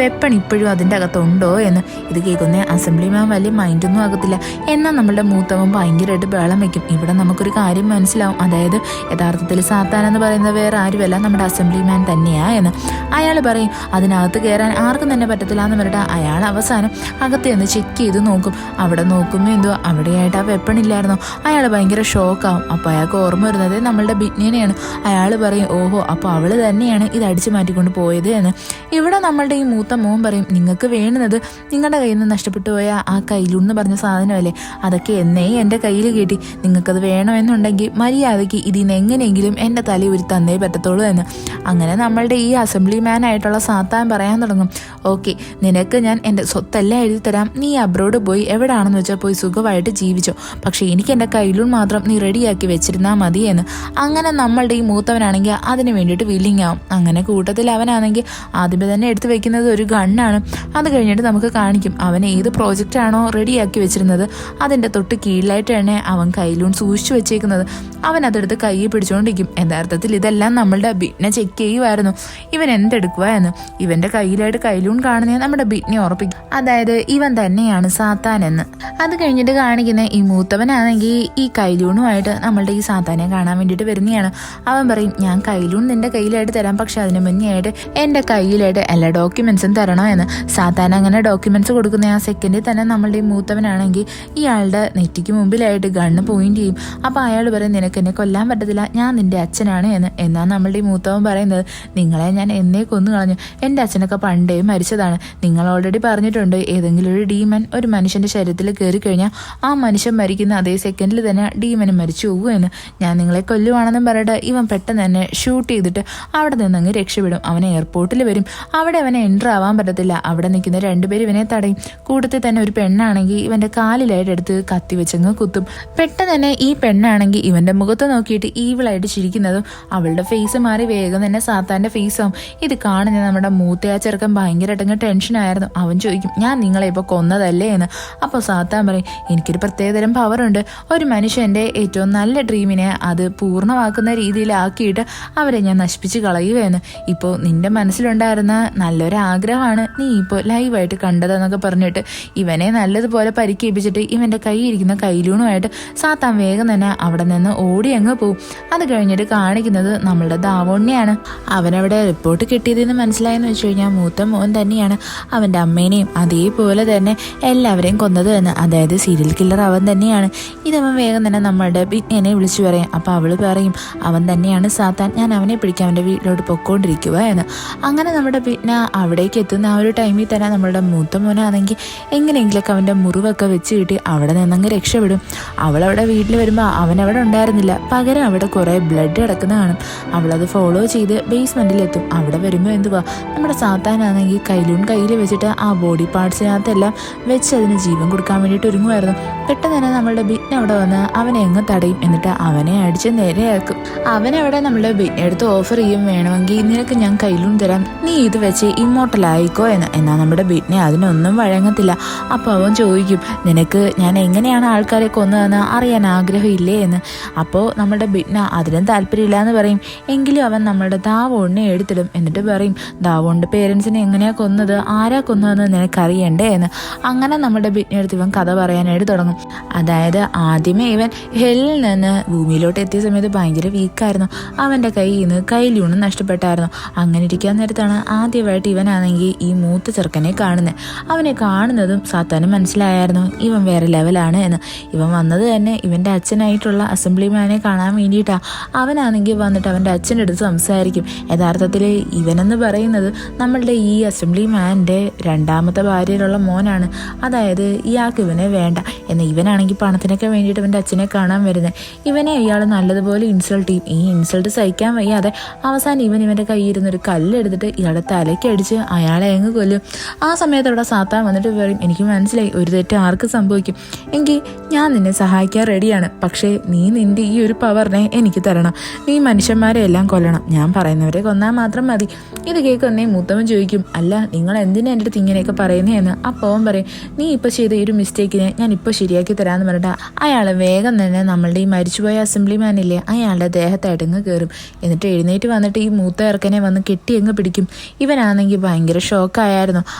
വെപ്പൺ ഇപ്പോഴും അതിൻ്റെ അകത്തുണ്ടോ എന്ന്. ഇത് കേൾക്കുന്ന അസംബ്ലിമാൻ വലിയ മൈൻഡൊന്നും ആകത്തില്ല. എന്നാൽ നമ്മളുടെ മൂത്തവൻ ഭയങ്കരമായിട്ട് ബഹളം വയ്ക്കും. ഇവിടെ നമുക്കൊരു കാര്യം മനസ്സിലാവും, അതായത് യഥാർത്ഥത്തിൽ സാത്താൻ എന്ന് പറയുന്നത് വേറെ ആരുമല്ല നമ്മുടെ അസംബ്ലിമാൻ തന്നെയാ എന്ന്. അയാൾ പറയും, അതിനകത്ത് കയറാൻ ആർക്കും തന്നെ പറ്റത്തില്ല എന്ന് പറഞ്ഞിട്ട് അയാൾ അവസാനം അകത്ത് ചെന്ന് ചെക്ക് ചെയ്ത് നോക്കും. അവിടെ നോക്കുമ്പോൾ എന്തോ അവിടെയായിട്ട് ആ വെപ്പൺ ഇല്ലായിരുന്നു. അയാൾ ഭയങ്കര ഷോക്കാവും. അപ്പോൾ അയാൾക്ക് ഓർമ്മ വരുന്നത് നമ്മളുടെ ബിറ്റ്നേനെയാണ്. അയാൾ പറയും, ഓഹോ, അപ്പോൾ അവൾ തന്നെയാണ് ഇത് അടിച്ചു മാറ്റിക്കൊണ്ട് പോയത് എന്ന്. ഇവിടെ നമ്മളുടെ ഈ മൂത്ത മോൻ പറയും, നിങ്ങൾക്ക് വേണ്ടുന്നത് നിങ്ങളുടെ കയ്യിൽ നിന്ന് നഷ്ടപ്പെട്ടു പോയ ആ കയ്യിലൂന്ന് പറഞ്ഞ സാധനമല്ലേ, അതൊക്കെ എന്നേ എൻ്റെ കയ്യിൽ കിട്ടി, നിങ്ങൾക്കത് വേണമെന്നുണ്ടെങ്കിൽ മര്യാദയ്ക്ക് ഇതിന്ന് എങ്ങനെയെങ്കിലും എൻ്റെ തലയിൽ ഒരു തന്നേ പറ്റത്തുള്ളൂ എന്ന്. അങ്ങനെ നമ്മളുടെ ഈ അസംബ്ലിമാനായിട്ടുള്ള സാത്താൻ പറയാൻ തുടങ്ങും, ഓക്കെ, നിനക്ക് ഞാൻ എൻ്റെ സ്വത്തെല്ലാം എഴുതി തരാം, നീ അബ്രോഡ് പോയി എവിടെയാണെന്ന് വെച്ചാൽ പോയി സുഖമായിട്ട് ജീവിച്ചോ, പക്ഷേ എനിക്ക് എൻ്റെ കയ്യിലും മാത്രം നീ റെഡിയാക്കി വെച്ചിരുന്നാൽ മതി എന്ന്. അങ്ങനെ നമ്മളുടെ ഈ മൂത്തവനാണെങ്കിൽ അതിന് വേണ്ടിയിട്ട് വില്ലിങ് ആവും. അങ്ങനെ കൂട്ടത്തിൽ അവനാണെങ്കിൽ ആദ്യമേ തന്നെ എടുത്തു വെക്കുന്നത് ഒരു ഗണ്ണാണ്. അത് കഴിഞ്ഞിട്ട് നമുക്ക് കാണിക്കും അവൻ ഏത് പ്രോജക്റ്റാണോ റെഡിയാക്കി വെച്ചിരുന്നത് അതിൻ്റെ തൊട്ട് കീഴിലായിട്ട് തന്നെ അവൻ കയ്യിലൂൺ സൂക്ഷിച്ചു വെച്ചേക്കുന്നത്. അവൻ അതെടുത്ത് കയ്യിൽ പിടിച്ചുകൊണ്ടിരിക്കും. യഥാർത്ഥത്തിൽ ഇതെല്ലാം നമ്മളുടെ ബിറ്റ്നെ ചെക്ക് ചെയ്യുമായിരുന്നു, ഇവൻ എന്തെടുക്കുക എന്ന്. ഇവൻ്റെ കയ്യിലായിട്ട് കയ്യിലൂൺ കാണുന്നത് നമ്മുടെ ബിറ്റ്നെ ഉറപ്പിക്കും, അതായത് ഇവൻ തന്നെയാണ് സാത്താൻ എന്ന്. അത് കഴിഞ്ഞിട്ട് കാണിക്കുന്ന ഈ മൂത്തവനാണെങ്കിൽ ഈ കയ്യിലൂണുമായിട്ട് നമ്മളുടെ ഈ സാത്താനെ കാണാൻ വേണ്ടിയിട്ട് വരുന്നതാണ്. അവൻ പറയും, ഞാൻ കയ്യിലൂൺ നിന്റെ കയ്യിലായിട്ട് തരാം, പക്ഷെ അതിന് മുന്നേ ആയിട്ട് എൻ്റെ കയ്യിലായിട്ട് എല്ലാ ഡോക്യുമെന്റ്സും തരണോ എന്ന്. സാത്താൻ അങ്ങനെ ഡോക്യുമെന്റ്സ് കൊടുക്കുന്ന ആ സെക്കൻഡിൽ തന്നെ നമ്മളുടെ ഈ മൂത്തവനാണെങ്കിൽ ഇയാളുടെ നെറ്റിക്ക് മുമ്പിലായിട്ട് ഗണ്ണ് പോയിന്റ് ചെയ്യും. അപ്പോൾ അയാൾ പറയും, നിനക്ക് എന്നെ കൊല്ലാൻ പറ്റത്തില്ല, ഞാൻ നിന്റെ അച്ഛനാണ് എന്ന്. എന്നാൽ നമ്മളുടെ ഈ മൂത്തവൻ പറയുന്നത്, നിങ്ങളെ ഞാൻ എന്നേ കൊന്നു കളഞ്ഞു, എൻ്റെ അച്ഛനൊക്കെ പണ്ടേ മരിച്ചതാണ്, നിങ്ങൾ ഓൾറെഡി പറഞ്ഞിട്ടുണ്ട് ഏതെങ്കിലും ഒരു ഡീമൻ ഒരു മനുഷ്യൻ്റെ ശരീരത്തിൽ കയറി കഴിഞ്ഞാൽ ആ മനുഷ്യൻ മരിക്കുന്ന അതേ സെക്കൻഡിൽ തന്നെ ഡീമനും മരിച്ചു പോകും എന്ന്. ഞാൻ നിങ്ങളെ കൊല്ലുവാണെന്നും പറഞ്ഞിട്ട് ഇവൻ പെട്ടെന്ന് തന്നെ ഷൂട്ട് ചെയ്തിട്ട് അവിടെ നിന്നങ്ങ് രക്ഷപ്പെടും. അവൻ എയർപോർട്ടിൽ വരും. അവിടെ അവനെ എൻ്റർ ആവാൻ പറ്റത്തില്ല. അവിടെ നിൽക്കുന്ന 2 പേര് ഇവനെ തടയും. കൂട്ടത്തിൽ തന്നെ ഒരു പെണ്ണാണെങ്കിൽ ഇവൻ്റെ കാലിലായിട്ട് എടുത്ത് കത്തി വെച്ചങ്ങ് കുത്തും. പെട്ടെന്ന് തന്നെ ഈ പെണ്ണാണെങ്കിൽ ഇവൻ്റെ മുഖത്ത് നോക്കിയിട്ട് ഈവിളായിട്ട് ചിരിക്കുന്നതും അവളുടെ ഫേസ് മാറി വേഗം തന്നെ സാത്താൻ്റെ ഫേസാവും. ഇത് കാണുന്ന നമ്മുടെ മൂത്തയാ ചെറുക്കൻ ഭയങ്കരമായിട്ടങ്ങ് ടെൻഷനായിരുന്നു. അവൻ ചോദിക്കും, ഞാൻ നിങ്ങളെ ഇപ്പോൾ കൊന്നതല്ലേ എന്ന്. അപ്പോൾ സാത്താൻ പറയും, എനിക്കൊരു പ്രത്യേകതരം പവറുണ്ട്, ഒരു മനുഷ്യൻ്റെ ഏറ്റവും നല്ല ഡ്രീമിനെ അത് പൂർണ്ണമാക്കുന്ന രീതിയിലാക്കിയിട്ട് അവരെ ഞാൻ നശിപ്പിച്ച് കളയുകയെന്ന്. ഇപ്പോൾ നിന്റെ മനസ്സിലുണ്ടായിരുന്ന നല്ലൊരു ആഗ്രഹമാണ് നീ ഇപ്പോൾ ലൈവായിട്ട് കണ്ടതെന്നൊക്കെ പറഞ്ഞിട്ട് ഇവനെ നല്ലതുപോലെ പരിക്കേൽപ്പിച്ചിട്ട് ഇവൻ്റെ കൈയിരിക്കുന്ന കയ്യിലൂണുമായിട്ട് സാത്താൻ വേഗം തന്നെ അവിടെ നിന്ന് ഓടി അങ്ങ് പോവും. അത് കഴിഞ്ഞിട്ട് കാണിക്കുന്നത് നമ്മളുടെ ദാവോണിനെയാണ്. അവനവിടെ റിപ്പോർട്ട് കിട്ടിയതെന്ന് മനസ്സിലായെന്ന് വെച്ച് കഴിഞ്ഞാൽ മൂത്ത മോൻ തന്നെയാണ് അവൻ്റെ അമ്മേനെയും അതേപോലെ തന്നെ എല്ലാവരെയും കൊന്നത് എന്ന്, അതായത് സീരിയൽ കില്ലർ അവൻ തന്നെയാണ്. ഇതവൻ വേഗം തന്നെ നമ്മളുടെ ബിറ്റ്നെ വിളിച്ചു പറയും. അപ്പോൾ അവൾ പറയും, അവൻ തന്നെയാണ് സാത്താൻ, ഞാൻ അവനെ പിടിക്കാൻ അവൻ്റെ വീട്ടിലോട്ട് അങ്ങോട്ട് പൊക്കോണ്ടിരിക്കുക എന്ന്. അങ്ങനെ നമ്മുടെ പിന്നെ അവിടേക്ക് എത്തുന്ന ആ ഒരു ടൈമിൽ തന്നെ നമ്മളുടെ മൂത്ത മോനാണെങ്കിൽ എങ്ങനെയെങ്കിലൊക്കെ അവൻ്റെ മുറിവൊക്കെ വെച്ച് കിട്ടി അവിടെ നിന്നങ്ങ് രക്ഷപ്പെടും. അവളവിടെ വീട്ടിൽ വരുമ്പോൾ അവനവിടെ ഉണ്ടായിരുന്നില്ല, പകരം അവിടെ കുറേ ബ്ലഡ് കിടക്കുന്ന കാണും. അവളത് ഫോളോ ചെയ്ത് ബേസ്മെൻറ്റിലെത്തും. അവിടെ വരുമ്പോൾ എന്തുവാ, നമ്മുടെ സാത്താനാണെങ്കിൽ കയ്യിൽ വെച്ചിട്ട് ആ ബോഡി പാർട്സിനകത്തെല്ലാം വെച്ച് അതിന് ജീവൻ കൊടുക്കാൻ വേണ്ടിയിട്ട് ഒരുങ്ങുമായിരുന്നു. പെട്ടെന്ന് തന്നെ നമ്മളുടെ ബിറ്റ്ന അവിടെ വന്ന് അവനെ എങ്ങ് തടയും. എന്നിട്ട് അവനെ അടിച്ച് നേരെയാക്കും. അവനവിടെ നമ്മളുടെ ബിറ്റ്ന എടുത്ത് ഓഫർ ചെയ്യും, വേണമെങ്കിൽ നിനക്ക് ഞാൻ കയ്യിലും തരാം, നീ ഇത് വെച്ച് ഇമ്മോർട്ടലായിക്കോ എന്ന്. എന്നാൽ നമ്മുടെ ബിറ്റ്ന അതിനൊന്നും വഴങ്ങത്തില്ല. അപ്പോൾ അവൻ ചോദിക്കും, നിനക്ക് ഞാൻ എങ്ങനെയാണ് ആൾക്കാരെ കൊന്നതെന്ന് അറിയാൻ ആഗ്രഹമില്ലേ എന്ന്. അപ്പോൾ നമ്മുടെ ബിറ്റ്ന അതിനും താല്പര്യമില്ല എന്ന് പറയും. എങ്കിലും അവൻ നമ്മളുടെ ദാവോണിനെ എടുത്തിടും. എന്നിട്ട് പറയും, ദാവോണിൻ്റെ പേരൻസിനെ എങ്ങനെയാണ് കൊന്നത്, ആരാ കൊന്നതെന്ന് നിനക്കറിയണ്ടേ എന്ന്. അങ്ങനെ നമ്മുടെ ബിറ്റ്ന എടുത്ത് ഇവൻ കഥ പറയാനായിട്ട് തുടങ്ങും. അതായത് ആദ്യമേ ഇവൻ ഹെല്ലിൽ നിന്ന് ഭൂമിയിലോട്ട് എത്തിയ സമയത്ത് ഭയങ്കര വീക്കായിരുന്നു. അവൻ്റെ കയ്യിൽ നിന്ന് കയ്യിലൂണ് നഷ്ടപ്പെട്ടായിരുന്നു. അങ്ങനെ ഇരിക്കാൻ നേരത്താണ് ആദ്യമായിട്ട് ഇവനാണെങ്കിൽ ഈ മൂത്ത ചെറുക്കനെ കാണുന്നത്. അവനെ കാണുന്നതും സാത്താനും മനസ്സിലായായിരുന്നു ഇവൻ വേറെ ലെവലാണ് എന്ന്. ഇവൻ വന്നത് തന്നെ ഇവൻ്റെ അച്ഛനായിട്ടുള്ള അസംബ്ലിമാനെ കാണാൻ വേണ്ടിയിട്ടാണ്. അവനാണെങ്കിൽ വന്നിട്ട് അവൻ്റെ അച്ഛൻ്റെ അടുത്ത് സംസാരിക്കും. യഥാർത്ഥത്തിൽ ഇവനെന്ന് പറയുന്നത് നമ്മളുടെ ഈ അസംബ്ലിമാൻ്റെ രണ്ടാമത്തെ ഭാര്യയിലുള്ള മോനാണ്. അതായത് ഇയാൾക്ക് ഇവനെ വേണ്ട എന്ന്. ഇവനാണെങ്കിൽ പണത്തിനൊക്കെ വേണ്ടിയിട്ട് ഇവൻ്റെ അച്ഛനെ കാണാൻ വരുന്നത്. ഇവനെ ഇയാൾ നല്ലതുപോലെ ഇൻസൾട്ട് ചെയ്യും. ഈ ഇൻസൾട്ട് സഹിക്കാൻ വയ്യാതെ അവസാനം ഇവൻ്റെ കയ്യിൽ ഇരുന്നൊരു കല്ലെടുത്തിട്ട് ഇയാളുടെ തലയ്ക്ക് അടിച്ച് അയാളെ അങ്ങ് കൊല്ലും. ആ സമയത്ത് അവിടെ സാത്താൻ വന്നിട്ട് പറയും, എനിക്ക് മനസ്സിലായി ഒരു തെറ്റ് ആർക്ക് സംഭവിക്കും, എങ്കിൽ ഞാൻ നിന്നെ സഹായിക്കാൻ റെഡിയാണ്, പക്ഷേ നീ നിൻ്റെ ഈ ഒരു പവറിനെ എനിക്ക് തരണം. നീ മനുഷ്യന്മാരെ എല്ലാം കൊല്ലണം, ഞാൻ പറയുന്നവരെ കൊന്നാൽ മാത്രം മതി. ഇത് കേൾക്കുന്നേ മൂത്തവൻ ചോദിക്കും, അല്ല നിങ്ങൾ എന്തിനാ എൻ്റെ അടുത്ത് ഇങ്ങനെയൊക്കെ പറയുന്നേ എന്ന്. അപ്പോൾ അവൻ പറയും, നീ ഇപ്പോൾ ചെയ്ത ഈ ഒരു മിസ്റ്റേക്കിനെ ഞാൻ ഇപ്പോൾ ശരിയാക്കി തരാമെന്ന് പറഞ്ഞിട്ട് അയാൾ വേഗം തന്നെ നമ്മളുടെ ഈ മരിച്ചുപോയ അസംബ്ലിമാനില്ലേ അയാളുടെ ദേഹത്തായിട്ട് അങ്ങ് കയറും. എന്നിട്ട് എഴുന്നേറ്റ് വന്നിട്ട് ഈ മൂത്ത ഇറക്കനെ വന്ന് കെട്ടി അങ്ങ് പിടിക്കും. ഇവനാണെങ്കിൽ ഭയങ്കര ഷോക്കായിരുന്നു.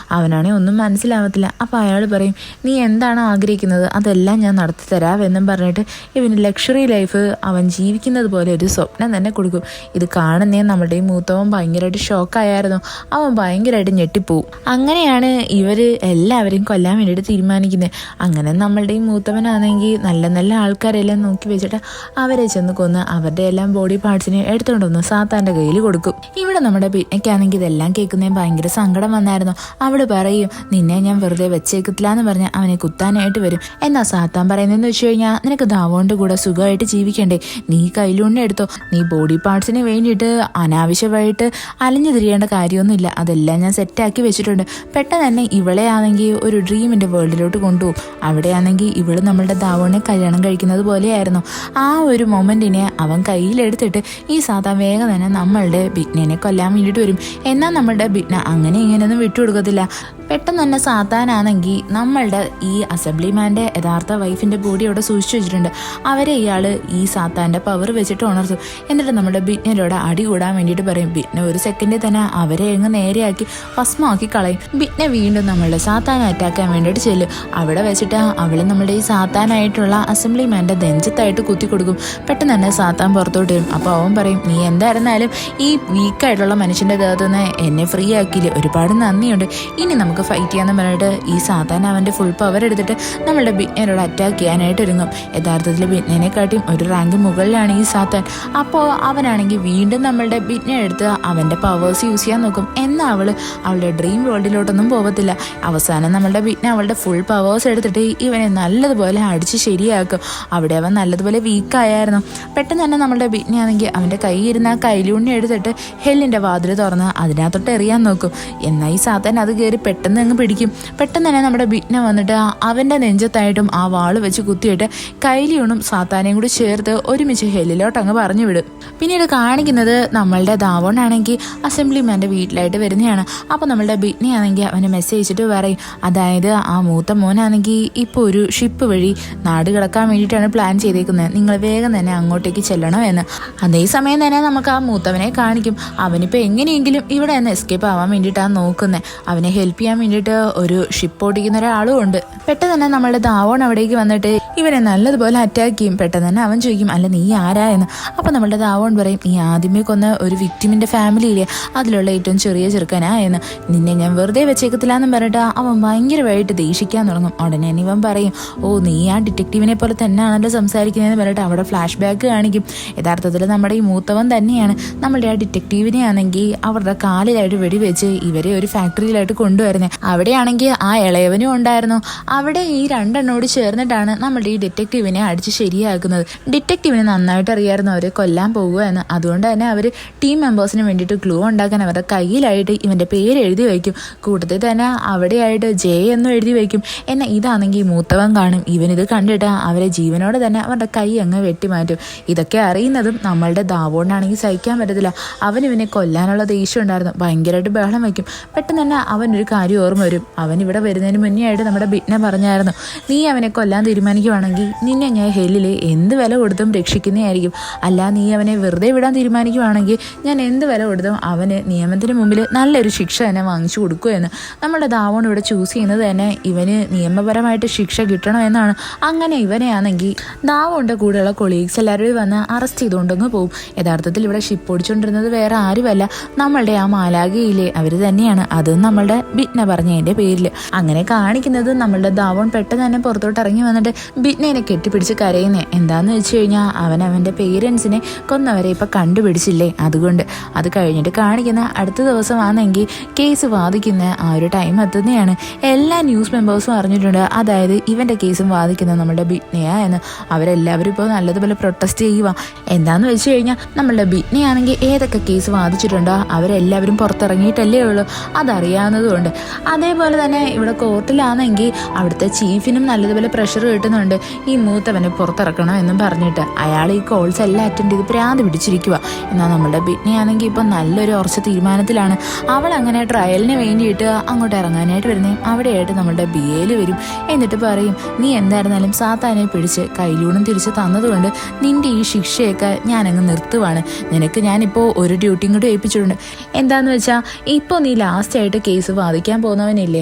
അവനാണെങ്കിൽ ഒന്നും മനസ്സിലാവത്തില്ല. അപ്പോൾ അയാൾ പറയും, നീ എന്താണ് ആഗ്രഹിക്കുന്നത് അതെല്ലാം ഞാൻ നടത്തി തരാമെന്നും പറഞ്ഞിട്ട് ഇവന് ലക്ഷറി ലൈഫ് അവൻ ജീവിക്കുന്നത് പോലെ ഒരു സ്വപ്നം തന്നെ കൊടുക്കും. ഇത് കാണുന്നേ നമ്മളുടെ ഈ മൂത്തവൻ ഭയങ്കരമായിട്ട് ഷോക്കായിരുന്നു. അവൻ ഭയങ്കരമായിട്ട് ഞെട്ടിപ്പോവും. അങ്ങനെയാണ് ഇവർ എല്ലാവരെയും കൊല്ലാൻ വേണ്ടിയിട്ട് തീരുമാനിക്കുന്നത്. അങ്ങനെ നമ്മളുടെ ഈ മൂത്തവനാണെങ്കിൽ നല്ല നല്ല ആൾക്കാരെല്ലാം നോക്കി വെച്ചിട്ട് അവരെ ചെന്ന് കൊന്ന് അവരുടെ എല്ലാം ബോഡി പാർട്സിനെ എടുത്തുകൊണ്ടൊന്ന് സാത്താൻ്റെ കയ്യിൽ കൊടുക്കും. ഇവിടെ നമ്മുടെ ബിറ്റ്നയ്ക്കാണെങ്കിൽ ഇതെല്ലാം കേൾക്കുന്നതിന് ഭയങ്കര സങ്കടം വന്നായിരുന്നു. അവള് പറയും, നിന്നെ ഞാൻ വെറുതെ വെച്ചേക്കത്തില്ല എന്ന് പറഞ്ഞ് അവനെ കുത്താനായിട്ട് വരും. എന്നാൽ സാത്താൻ പറയുന്നതെന്ന് വെച്ച് കഴിഞ്ഞാൽ, നിനക്ക് ദാവോന്റെ കൂടെ സുഖമായിട്ട് ജീവിക്കണ്ടേ, നീ കയ്യിലുണ്ണി എടുത്തോ, നീ ബോഡി പാർട്സിന് വേണ്ടിയിട്ട് അനാവശ്യമായിട്ട് അലഞ്ഞു തിരിയേണ്ട കാര്യമൊന്നുമില്ല, അതെല്ലാം ഞാൻ സെറ്റാക്കി വെച്ചിട്ടുണ്ട്. പെട്ടെന്ന് തന്നെ ഇവളെ ആണെങ്കിൽ ഒരു ഡ്രീമിൻ്റെ വേൾഡിലോട്ട് കൊണ്ടുപോകും. അവിടെയാണെങ്കിൽ ഇവള് നമ്മളുടെ ദാവോണിനെ കല്യാണം കഴിക്കുന്നത് പോലെയായിരുന്നു. ആ ഒരു മൊമെന്റിനെ അവൻ കയ്യിലെടുത്തിട്ട് ഈ സാത്താൻ വേഗം തന്നെ നമ്മളുടെ ബിറ്റ്നെ കൊല്ലാൻ വേണ്ടിയിട്ട് വരും. എന്നാൽ നമ്മളുടെ ബിറ്റ്ന അങ്ങനെ ഇങ്ങനെയൊന്നും വിട്ടുകൊടുക്കത്തില്ല. പെട്ടെന്ന് തന്നെ സാത്താനാണെങ്കിൽ നമ്മളുടെ ഈ അസംബ്ലിമാൻ്റെ യഥാർത്ഥ വൈഫിൻ്റെ ബോഡി അവിടെ സൂക്ഷിച്ചു വെച്ചിട്ടുണ്ട്. അവരെ ഇയാൾ ഈ സാത്താൻ്റെ പവർ വെച്ചിട്ട് ഉണർത്തും. എന്നിട്ട് നമ്മുടെ ബിറ്റ്നോട് അടി കൂടാൻ വേണ്ടിയിട്ട് പറയും. ബിറ്റ്ന ഒരു സെക്കൻഡിൽ തന്നെ അവരെ എങ്ങ് നേരെയാക്കി ഭസ്മമാക്കി കളയും. ബിറ്റ്ന വീണ്ടും നമ്മളുടെ സാത്താനെ അറ്റാക്കാൻ വേണ്ടിയിട്ട് ചെല്ലും. അവിടെ വെച്ചിട്ട് അവൾ നമ്മുടെ ഈ സാത്താനായിട്ടുള്ള അസംബ്ലിമാൻ്റെ നെഞ്ചത്തായിട്ട് കുത്തി കൊടുക്കും. പെട്ടെന്ന് തന്നെ സാത്താൻ പുറത്തോട്ട് വരും. അപ്പോൾ അവൻ പറയും, നീ എന്തായിരുന്നാലും ഈ വീക്കായിട്ടുള്ള മനുഷ്യൻ്റെ ദേഹത്ത് നിന്ന് എന്നെ ഫ്രീ ആക്കിയില്ലേ, ഒരുപാട് നന്ദിയുണ്ട്, ഇനി നമുക്ക് ഫൈറ്റ് ചെയ്യാന്ന് പറഞ്ഞിട്ട് ഈ സാത്താൻ അവൻ്റെ ഫുൾ പവർ എടുത്തിട്ട് നമ്മളുടെ ബിറ്റ്നോട് അറ്റാക്ക് ചെയ്യാനായിട്ട് ഒരുങ്ങും. യഥാർത്ഥത്തിൽ ബിറ്റ്നെക്കാട്ടിയും ഒരു റാങ്ക് മുകളിലാണ് ഈ സാത്താൻ. അപ്പോൾ അവനാണെങ്കിൽ വീണ്ടും നമ്മളുടെ ബിറ്റ്നെ എടുത്ത് അവൻ്റെ പവേഴ്സ് യൂസ് ചെയ്യാൻ നോക്കും. എന്നാൽ അവളുടെ ഡ്രീം വേൾഡിലോട്ടൊന്നും പോകത്തില്ല. അവസാനം നമ്മളുടെ ബിറ്റ്ന അവളുടെ ഫുൾ പവേഴ്സ് എടുത്തിട്ട് ഇവനെ നല്ലതുപോലെ അടിച്ച് ശരിയാക്കും. അവിടെ അവൻ നല്ലതുപോലെ വീക്കായിരുന്നു. പെട്ടെന്ന് തന്നെ നമ്മളുടെ ബിറ്റ്ന ആണെങ്കിൽ അവൻ്റെ കൈയിരുന്ന കൈലൂണ്ണി എടുത്തിട്ട് ഹെല്ലിൻ്റെ വാതിൽ തുറന്ന് അതിനകത്തോട്ട് എറിയാൻ നോക്കും. എന്നാൽ ഈ സാത്താൻ അത് കയറി പെട്ടെന്ന് അങ്ങ് പിടിക്കും. പെട്ടെന്ന് തന്നെ നമ്മുടെ ബിറ്റ്ന വന്നിട്ട് അവൻ്റെ നെഞ്ചത്തായിട്ടും ആ വാള് വെച്ച് കുത്തിയിട്ട് കൈലിയൂണും സാത്താനെയും കൂടി ചേർത്ത് ഒരുമിച്ച് ഹെല്ലിലോട്ട് അങ്ങ് പറഞ്ഞു വിടും. പിന്നീട് കാണിക്കുന്നത് നമ്മളുടെ ദാവോണാണെങ്കിൽ അസംബ്ലിമാൻ്റെ വീട്ടിലായിട്ട് വരുന്നതാണ്. അപ്പോൾ നമ്മളുടെ ബിറ്റ്ന ആണെങ്കിൽ അവന് മെസ്സേജ് അയച്ചിട്ട് പറയും, അതായത് ആ മൂത്ത മോനാണെങ്കിൽ ഇപ്പോൾ ഒരു ഷിപ്പ് വഴി നാട് കിടക്കാൻ വേണ്ടിയിട്ടാണ് പ്ലാൻ ചെയ്തേക്കുന്നത്, നിങ്ങൾ വേഗം തന്നെ അങ്ങോട്ടേക്ക് ചെല്ലണോ എന്ന്. അതേസമയം തന്നെ നമുക്ക് ആ മൂത്തവനെ കാണിക്കും. അവനിപ്പോൾ എങ്ങനെയെങ്കിലും ഇവിടെ നിന്ന് എസ്കേപ്പ് ആവാൻ വേണ്ടിയിട്ടാണ് നോക്കുന്നത്. അവനെ ഹെൽപ്പ് ചെയ്യാൻ വേണ്ടിയിട്ട് ഒരു ഷിപ്പ് ഓടിക്കുന്ന ഒരാളും ഉണ്ട്. പെട്ടെന്ന് തന്നെ നമ്മളുടെ ദാവോൺ അവിടേക്ക് വന്നിട്ട് ഇവനെ നല്ലതുപോലെ അറ്റാക്ക് ചെയ്യും. പെട്ടെന്ന് തന്നെ അവൻ ചോദിക്കും, അല്ല നീ ആരാ എന്ന്. അപ്പോൾ നമ്മളുടെ ദാവോൺ പറയും, നീ ആദ്യമേ കൊന്ന ഒരു വിക്ടിമിൻ്റെ ഫാമിലിയിലെ അതിലുള്ള ഏറ്റവും ചെറിയ ചെറുക്കനാ എന്ന്, നിന്നെ ഞാൻ വെറുതെ വെച്ചേക്കത്തില്ല എന്നും പറഞ്ഞിട്ട് അവൻ ഭയങ്കരമായിട്ട് ദേഷിക്കാൻ തുടങ്ങും. ഉടനെ ഇവൻ പറയും, ഓ നീ ആ ഡിറ്റക്റ്റീവിനെ പോലെ തന്നെയാണല്ലോ സംസാരിക്കുന്നതെന്ന് പറഞ്ഞിട്ട് അവിടെ ഫ്ലാഷ് ബാക്ക് കാണിക്കും. യഥാർത്ഥത്തിൽ നമ്മുടെ ഈ മൂത്തവൻ തന്നെയാണ് നമ്മളുടെ നമ്മളുടെ ആ ഡിറ്റക്റ്റീവിനെ ആണെങ്കിൽ അവരുടെ കാലിലായിട്ട് വെടിവെച്ച് ഇവരെ ഒരു ഫാക്ടറിയിലായിട്ട് കൊണ്ടുവരുന്നത്. അവിടെയാണെങ്കിൽ ആ ഇളയവനും ഉണ്ടായിരുന്നു. അവിടെ ഈ രണ്ടെണ്ണോട് ചേർന്നിട്ടാണ് നമ്മളുടെ ഈ ഡിറ്റക്റ്റീവിനെ അടിച്ച് ശരിയാക്കുന്നത്. ഡിറ്റക്റ്റീവിന് നന്നായിട്ട് അറിയായിരുന്നു അവരെ കൊല്ലാൻ പോകുക എന്ന്. അതുകൊണ്ട് തന്നെ അവർ ടീം മെമ്പേഴ്സിന് വേണ്ടിയിട്ട് ക്ലൂ ഉണ്ടാക്കാൻ അവരുടെ കയ്യിലായിട്ട് ഇവന്റെ പേര് എഴുതി വയ്ക്കും. കൂട്ടത്തിൽ തന്നെ അവിടെയായിട്ട് ജെ എന്നും എഴുതി വയ്ക്കും. എന്നാൽ ഇതാണെങ്കിൽ മൂത്തവൻ കാണും. ഇവനിത് കണ്ടിട്ട് അവരെ ജീവനോടെ തന്നെ അവരുടെ കൈ അങ്ങ് വെട്ടിമാറ്റും. ഇതൊക്കെ അറിയുന്നതും നമ്മളുടെ ദാവോണ്ടാണെങ്കിൽ സഹിക്കാൻ പറ്റത്തില്ല. അവൻ ഇവനെ കൊല്ലാനുള്ള ദേഷ്യം ഉണ്ടായിരുന്നു. ഭയങ്കരമായിട്ട് ബഹളം വയ്ക്കും. പെട്ടെന്ന് തന്നെ അവനൊരു കാര്യം ഓർമ്മ വരും. അവൻ ഇവിടെ വരുന്നതിന് മുന്നേ ആയിട്ട് നമ്മുടെ ബിറ്റ്ന പറഞ്ഞായിരുന്നു, നീ അവനെ കൊല്ലാൻ തീരുമാനിക്കുവാണെങ്കിൽ നിന്നെ ഞാൻ ഹെല്ലിൽ എന്ത് വില കൊടുത്തും രക്ഷിക്കുന്നതായിരിക്കും. അല്ല നീ അവനെ വെറുതെ വിടാൻ തീരുമാനിക്കുവാണെങ്കിൽ ഞാൻ എന്ത് വില കൊടുത്തും അവന് നിയമത്തിന് മുമ്പിൽ നല്ലൊരു ശിക്ഷ തന്നെ വാങ്ങിച്ചു കൊടുക്കുമെന്ന്. നമ്മുടെ ദാവോൺ ഇവിടെ ചൂസ് ചെയ്യുന്നത് തന്നെ ഇവന് നിയമപരമായിട്ട് ശിക്ഷ കിട്ടണമെന്നാണ്. അങ്ങനെ ഇവനെയാണെങ്കിൽ ദാവോണിൻ്റെ കൂടെയുള്ള കൊളീഗ്സ് എല്ലാവരും വന്ന് അറസ്റ്റ് ചെയ്തുകൊണ്ടങ്ങ് പോകും. യഥാർത്ഥത്തിൽ ഇവിടെ ഷിപ്പ് ഓടിച്ചുകൊണ്ടിരുന്നത് വേറെ ആരുമല്ല, നമ്മളുടെ ആ മാലാഖയിലെ അവർ തന്നെയാണ്. അതും നമ്മളുടെ ബിറ്റ്ന പറഞ്ഞതിൻ്റെ പേരിൽ. അങ്ങനെ കാണിക്കുന്നത് നമ്മളുടെ ദാവോൺ പെട്ടെന്ന് തന്നെ പുറത്തോട്ട് ഇറങ്ങി വന്നിട്ട് ബിറ്റ്നേനെ കെട്ടിപ്പിടിച്ച് കരയുന്നേ. എന്താന്ന് വെച്ച് കഴിഞ്ഞാൽ അവൻ്റെ പേരൻസിനെ കൊന്നവരെ ഇപ്പം കണ്ടുപിടിച്ചില്ലേ, അതുകൊണ്ട്. അത് കഴിഞ്ഞിട്ട് കാണിക്കുന്ന അടുത്ത ദിവസമാണെങ്കിൽ കേസ് വാദിക്കുന്ന ആ ഒരു ടൈം എത്തുന്നതാണ്. എല്ലാ ന്യൂസ് മെമ്പേഴ്സും അറിഞ്ഞിട്ടുണ്ട്, അതായത് ഇവൻ്റെ കേസും വാദിക്കുന്നത് നമ്മുടെ ബിറ്റ്നയാ എന്ന്. അവരെല്ലാവരും ഇപ്പോൾ നല്ലതുപോലെ പ്രൊട്ടസ്റ്റ് ചെയ്യുക. എന്താന്ന് വെച്ച് കഴിഞ്ഞാൽ നമ്മളുടെ ബിറ്റ്നയാണെങ്കിൽ ഏതൊക്കെ കേസ് വാദിച്ചിട്ടുണ്ടോ അവരെല്ലാവരും പുറത്തിറങ്ങിയിട്ടല്ലേ ഉള്ളൂ, അതറിയാവുന്നതുകൊണ്ട്. അതേപോലെ തന്നെ ഇവിടെ കോർട്ടിലാണെങ്കിൽ അവിടുത്തെ ചീഫിനും നല്ലതുപോലെ പ്രഷർ കിട്ടുന്നുണ്ട്, ഈ മൂത്തവനെ പുറത്തിറക്കണം എന്നും പറഞ്ഞിട്ട്. അയാൾ ഈ കോൾസ് എല്ലാം അറ്റൻഡ് ചെയ്ത് പ്രാന്ത് പിടിച്ചിരിക്കുക. എന്നാൽ നമ്മളുടെ ബിറ്റ്നയാണെങ്കിൽ ഇപ്പം നല്ലൊരു ഉറച്ച തീരുമാനത്തിലാണ്. അവൾ അങ്ങനെ ട്രയലിന് വേണ്ടിയിട്ട് അങ്ങോട്ട് ഇറങ്ങാനായിട്ട് വരുന്നേ. അവിടെയായിട്ട് നമ്മളുടെ BAയിൽ വരും. എന്നിട്ട് പറയും, നീ എന്തായിരുന്നാലും സാത്താനെ പിടിച്ച് കയ്യിലൂണും തിരിച്ച് തന്നതുകൊണ്ട് നിന്റെ ഈ ശിക്ഷയൊക്കെ ഞാനങ്ങ് നിർത്തുവാണ്. നിനക്ക് ഞാനിപ്പോൾ ഒരു ഡ്യൂട്ടിയും കൂടി ഏൽപ്പിച്ചിട്ടുണ്ട്. എന്താന്ന് വെച്ചാൽ ഇപ്പോൾ നീ ലാസ്റ്റായിട്ട് കേസ് വാദിക്കാൻ പോകുന്നവനില്ലേ,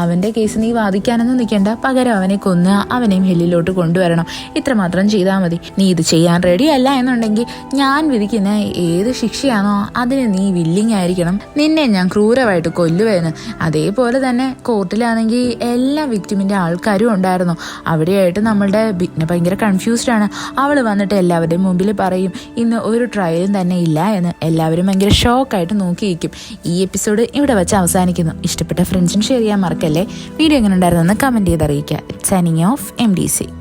അവൻ്റെ കേസ് നീ വാദിക്കാനൊന്നും നിൽക്കേണ്ട, പകരം അവനെ കൊന്ന് അവനെയും ഹെല്ലിലോട്ട് കൊണ്ടുവരണം. ഇത്രമാത്രം ചെയ്താൽ മതി. നീ ഇത് ചെയ്യാൻ റെഡി അല്ല എന്നുണ്ടെങ്കിൽ ഞാൻ വിധിക്കുന്ന ഏത് ശിക്ഷയാണോ അതിന് നീ വില്ലിങ് ആയിരിക്കണം. നിന്നെ ഞാൻ ക്രൂരമായിട്ട് കൊല്ലുവേന്ന്. അതേപോലെ തന്നെ കോർട്ടിലാണെങ്കിൽ എല്ലാ വിക്ടിമിൻ്റെ ആൾക്കാരും ഉണ്ടായിരുന്നു. അവിടെയായിട്ട് നമ്മളുടെ ബിറ്റ്ന ഭയങ്കര കൺഫ്യൂസ്ഡ് ആണ്. അവൾ വന്നിട്ട് എല്ലാവരുടെയും മുമ്പിൽ പറയും ഇന്ന് ഒരു ട്രയലും തന്നെ ഇല്ല എന്ന്. എല്ലാവരും ഭയങ്കര ഷോക്കായിട്ട് നോക്കിയിരിക്കും. ഈ എപ്പിസോഡ് ഇവിടെ വെച്ച് അവസാനിക്കുന്നു. ഇഷ്ടപ്പെട്ട ഫ്രണ്ട്സിന് ഷെയർ ചെയ്യാൻ മറക്കല്ലേ. വീഡിയോ എങ്ങനെ ഉണ്ടായിരുന്നെന്ന് കമൻറ്റ് ചെയ്ത് അറിയിക്കുക. Signing off MDC.